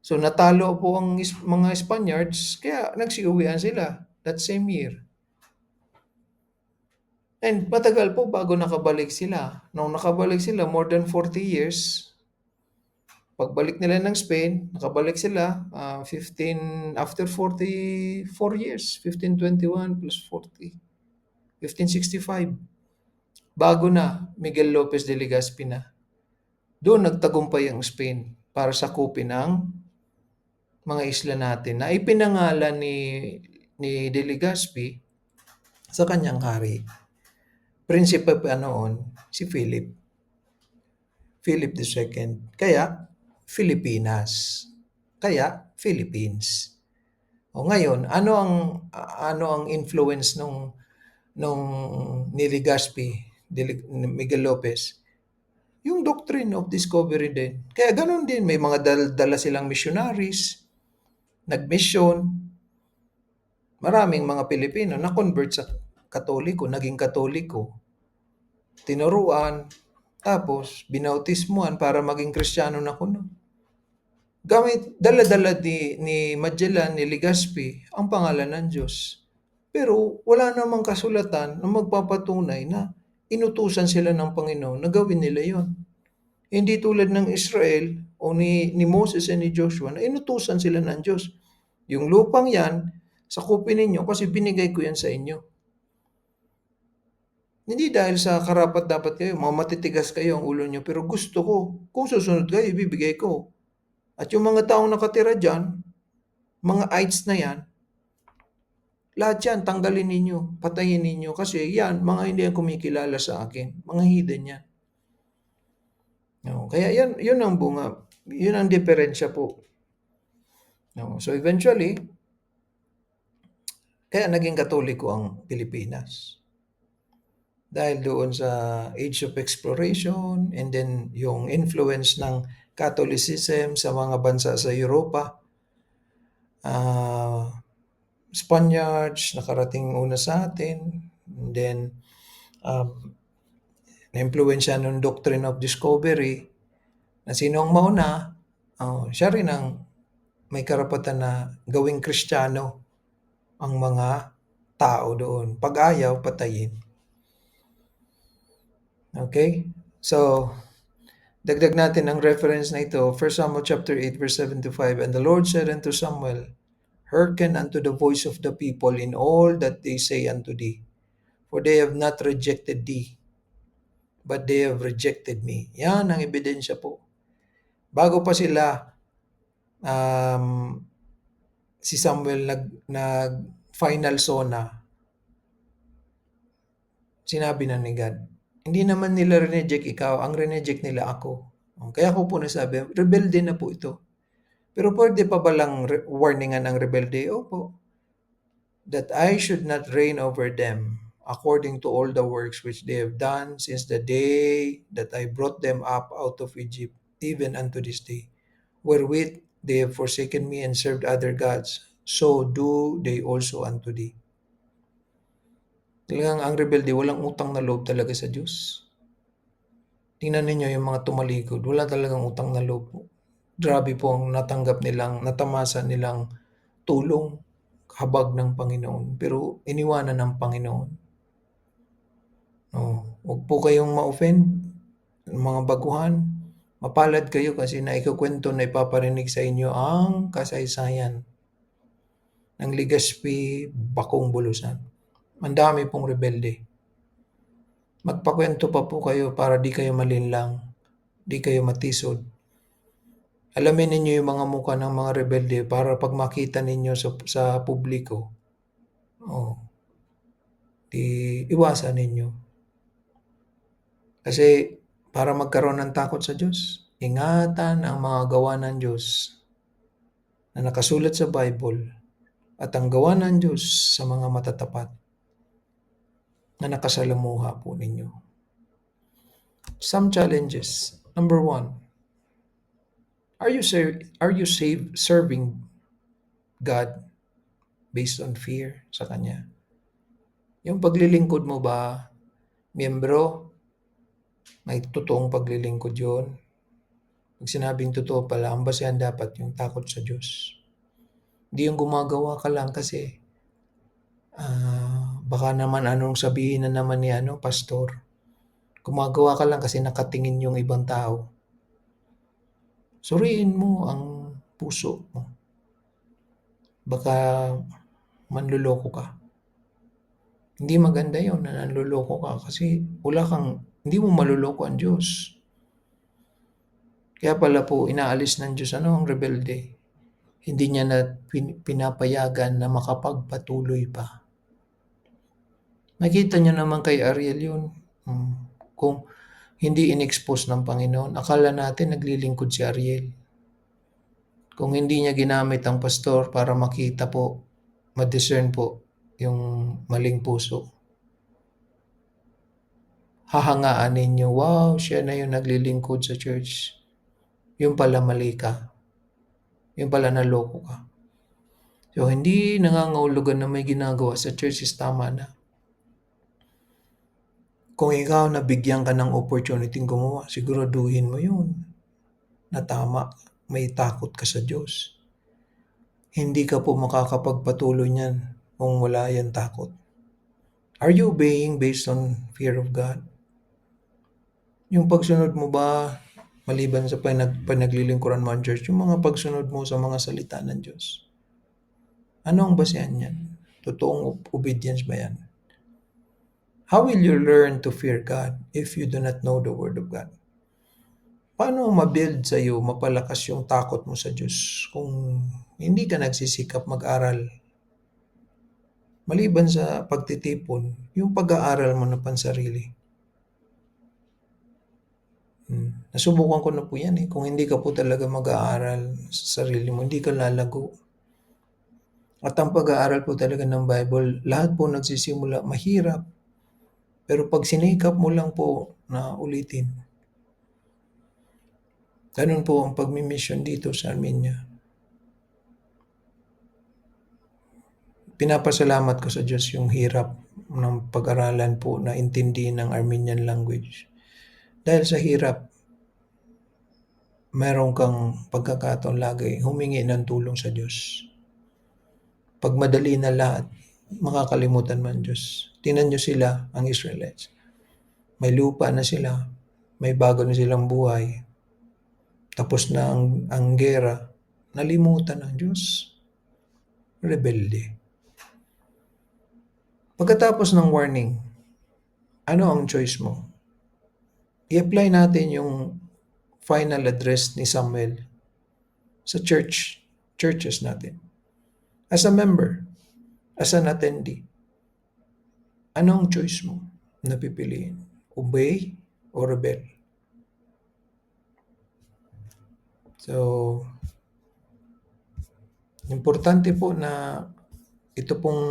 So natalo po ang mga Spaniards, kaya nagsiuwian sila that same year. And matagal po bago nakabalik sila. Nung nakabalik sila, more than 40 years, pagbalik nila ng Spain, nakabalik sila after 44 years, 1521 plus 40, 1565. Bago na Miguel Lopez de Legazpi na. Doon nagtagumpay ang Spain para sakupin ang mga isla natin na ipinangalan ni De Legazpi sa kanyang hari. Prinsipe pa noon si Philip Philip II. Kaya Filipinas. Kaya Philippines. O ngayon, ano ang influence nung ni Legazpi, ni Miguel Lopez? Yung doctrine of discovery din. Kaya ganun din, may mga dala silang missionaries, nag-mission. Maraming mga Pilipino na-convert sa Katoliko, naging Katoliko. Tinuruan, tapos binautismuhan para maging Kristiyano na kuno. Gamit, dala-dala ni Magellan, ni Legazpi, ang pangalan ng Diyos. Pero wala namang kasulatan na magpapatunay na inutusan sila ng Panginoon na gawin nila yon. Hindi tulad ng Israel o ni Moses and ni Joshua na inutusan sila ng Diyos. Yung lupang yan, sakupin ninyo kasi binigay ko yan sa inyo. Hindi dahil sa karapat-dapat kayo, matitigas kayo ang ulo nyo, pero gusto ko. Kung susunod kayo, ibibigay ko. At yung mga taong nakatira dyan, mga ites na yan, lahat yan, tanggalin ninyo, patayin ninyo. Kasi yan, mga hindi yan kumikilala sa akin. Mga hidden yan. No, kaya yun ang bunga. Yun ang diferensya po. No, so eventually, kaya naging Katoliko ang Pilipinas. Dahil doon sa age of exploration and then yung influence ng Catholicism sa mga bansa sa Europa. Spaniards nakarating una sa atin, and then na-influensya ng doctrine of discovery na sino ang mauna, siya rin ang may karapatan na gawing Kristiyano ang mga tao doon. Pag ayaw, patayin. Okay? So, dagdag natin ang reference na ito, 1 Samuel chapter 8 verse 7 to 5. And the Lord said unto Samuel, hearken unto the voice of the people in all that they say unto thee, for they have not rejected thee, but they have rejected me. Yan ang ebidensya po. Bago pa sila, si Samuel nag final sona, sinabi na ni God, hindi naman nila reneject ikaw, ang reneject nila ako. Kaya ko po nasabi, rebelde na po ito. Pero pwede pa ba lang warningan ang rebelde? Opo. That I should not reign over them according to all the works which they have done since the day that I brought them up out of Egypt, even unto this day, wherewith they have forsaken me and served other gods, so do they also unto thee. Talagang ang rebelde, walang utang na loob talaga sa Diyos. Tingnan ninyo yung mga tumalikod, wala talagang utang na loob po. Grabe po ang natamasa nilang tulong, habag ng Panginoon, pero iniwanan ng Panginoon. Huwag po kayong ma-offend, mga baguhan. Mapalad kayo kasi naikukwento na ipaparinig sa inyo ang kasaysayan ng Legazpi, Bakong Bulusan. Ang dami pong rebelde. Magpakwento pa po kayo para di kayo malinlang, di kayo matisod. Alamin ninyo yung mga mukha ng mga rebelde para pag makita ninyo sa publiko, di iwasan ninyo. Kasi para magkaroon ng takot sa Diyos, ingatan ang mga gawa ng Diyos na nakasulat sa Bible at ang gawa ng Diyos sa mga matatapat na nakasalamuha po ninyo. Some challenges. Number 1, are you serving God based on fear sa Kanya? Yung paglilingkod mo ba, miyembro, may totoong paglilingkod yun? Pag sinabing totoo pala, ang basehan dapat yung takot sa Diyos. Hindi yung gumagawa ka lang kasi baka naman anong sabihin na naman ni pastor. Gumagawa ka lang kasi nakatingin yung ibang tao. Suriin mo ang puso mo. Baka manluloko ka. Hindi maganda yun na nanluloko ka kasi hindi mo maluloko ang Diyos. Kaya pala po inaalis ng Diyos ang rebelde. Hindi niya na pinapayagan na makapagpatuloy pa. Nakita niyo naman kay Ariel yun. Kung hindi in-expose ng Panginoon. Akala natin naglilingkod si Ariel. Kung hindi niya ginamit ang pastor para makita po, ma-discern po yung maling puso, hahangaan ninyo, wow, siya na yung naglilingkod sa church. Yung pala mali ka. Yung pala naloko ka. So, hindi nangangahulugan na may ginagawa sa church is tama na. Kung ikaw nabigyan ka ng opportunity gumawa, siguraduhin mo yun na tama. May takot ka sa Diyos. Hindi ka po makakapagpatuloy niyan kung wala yan takot. Are you obeying based on fear of God? Yung pagsunod mo ba, maliban sa panaglilingkuran mo ang church, yung mga pagsunod mo sa mga salita ng Diyos? Ano ang basehan yan? Totoong obedience ba yan? How will you learn to fear God if you do not know the Word of God? Paano mabuild sa iyo, mapalakas yung takot mo sa Diyos kung hindi ka nagsisikap mag-aral? Maliban sa pagtitipon, yung pag-aaral mo na pansarili. Nasubukan ko na po yan eh. Kung hindi ka po talaga mag-aaral sa sarili mo, hindi ka lalago. At ang pag-aaral po talaga ng Bible, lahat po nagsisimula mahirap. Pero pag sinikap mo lang po na ulitin, ganun po ang pagmi-mission dito sa Armenia. Pinapasalamat ko sa Diyos yung hirap ng pag-aralan po na intindihin ng Armenian language. Dahil sa hirap, meron kang pagkakataon lagi humingi ng tulong sa Diyos. Pag madali na lahat, makakalimutan man Diyos. Tingnan nyo sila, ang Israelites. May lupa na sila, may bago na silang buhay. Tapos na ang gera, nalimutan ng Diyos. Rebelde. Pagkatapos ng warning, ano ang choice mo? I-apply natin yung final address ni Samuel sa churches natin. As a member, as an attendee, ano ang choice mo na pipiliin? Obey o rebel? So, importante po na ito pong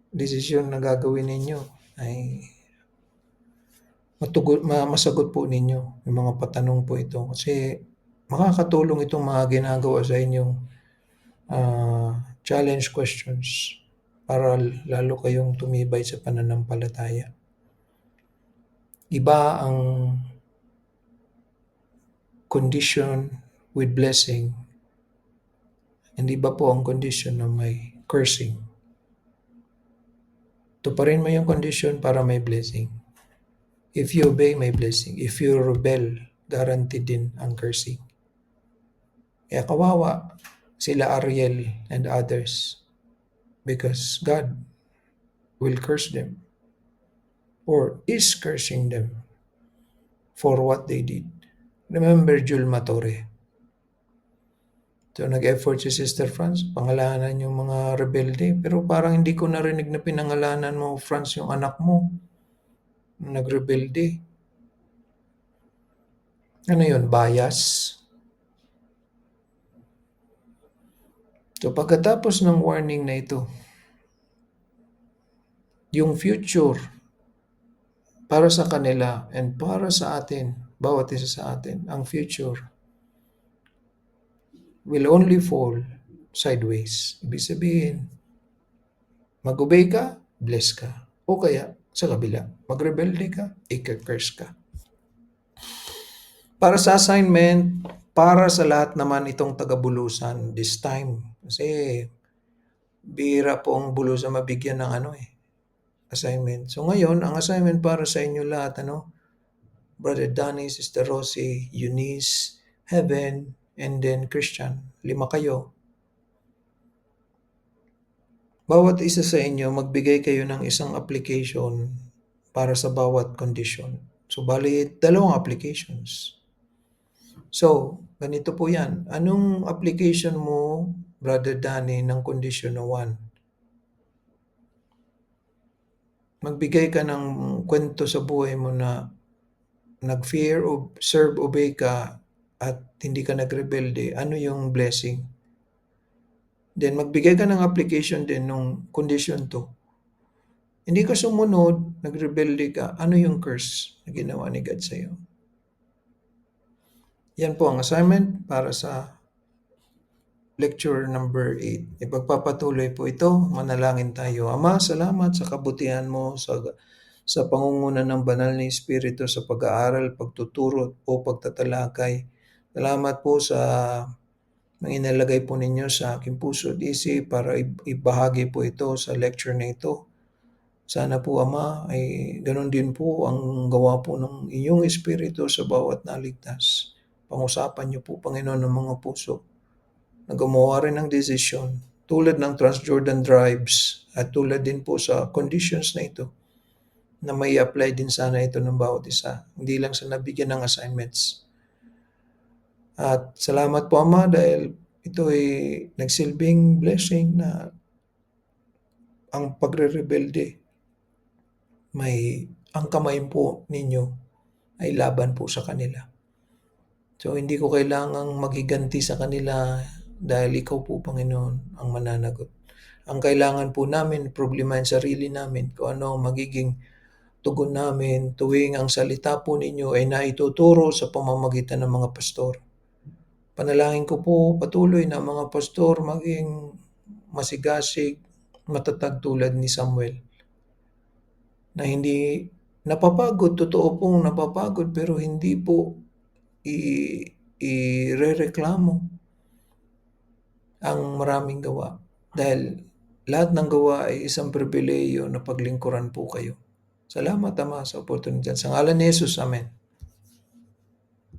desisyon na gagawin ninyo ay masagot po ninyo yung mga patanong po ito. Kasi makakatulong itong mga ginagawa sa inyong challenge questions para lalo kayong tumibay sa pananampalataya. Iba ang condition with blessing, and iba po ang condition na may cursing. Tuparin mo yung condition para may blessing. If you obey, may blessing. If you rebel, guaranteed din ang cursing. Kaya kawawa sila Ariel and others because God will curse them or is cursing them for what they did. Remember Julma Torre. So nag-effort si Sister Franz, pangalanan yung mga rebelde, pero parang hindi ko narinig na pinangalanan mo, Franz, yung anak mo. Nagrebelde. Ano yun? Bias? So pagkatapos ng warning na ito, yung future para sa kanila and para sa atin, bawat isa sa atin, ang future will only fall sideways. Ibig sabihin, mag-obey ka, bless ka. O kaya, sa kabila, mag-rebelde ka, i-curse ka. Para sa assignment, para sa lahat naman itong taga-bulusan this time. Kasi, bihira po ang bulusan mabigyan ng assignment. So ngayon, ang assignment para sa inyo lahat, Brother Danny, Sister Rosie, Eunice, Heaven, and then Christian. 5 kayo. Bawat isa sa inyo, magbigay kayo ng isang application para sa bawat condition. So, bali, 2 applications. So, ganito po yan. Anong application mo, Brother Danny, ng condition na 1? Magbigay ka ng kwento sa buhay mo na nag-fear, serve, obey ka at hindi ka nagrebelde, ano yung blessing? Then magbigay ka ng application din nung condition 2. Hindi ka sumunod, nagrebelde ka, ano yung curse na ginawa ni God sa'yo? Yan po ang assignment para sa lecture number 8. Ipagpapatuloy po ito, manalangin tayo. Ama, salamat sa kabutihan mo, sa pangunguna ng banal na Espiritu sa pag-aaral, pagtuturo o pagtatalakay. Salamat po sa mga inalagay po ninyo sa aking puso at isip para ibahagi po ito sa lecture na ito. Sana po Ama ay ganoon din po ang gawa po ng inyong Espiritu sa bawat naligtas. Pangusapan niyo po Panginoon ng mga puso na gumawa rin ng desisyon tulad ng Transjordan Drives at tulad din po sa conditions na ito na may apply din sana ito ng bawat isa, hindi lang sa nabigyan ng assignments. At salamat po Ama dahil ito ay nagsilbing blessing na ang pagre-rebelde ang kamay po ninyo ay laban po sa kanila. So hindi ko kailangang maghiganti sa kanila dahil ikaw po Panginoon ang mananagot. Ang kailangan po namin, problemahin sarili namin kung ano ang magiging tugon namin tuwing ang salita po ninyo ay naituturo sa pamamagitan ng mga pastor. Panalangin ko po patuloy na mga pastor maging masigasig, matatag tulad ni Samuel. Na hindi napapagod, totoo pong napapagod pero hindi po irereklamo ang maraming gawa. Dahil lahat ng gawa ay isang pribileyo na paglingkuran po kayo. Salamat Ama sa oportunidad. Sa ngalan ni Jesus, Amen.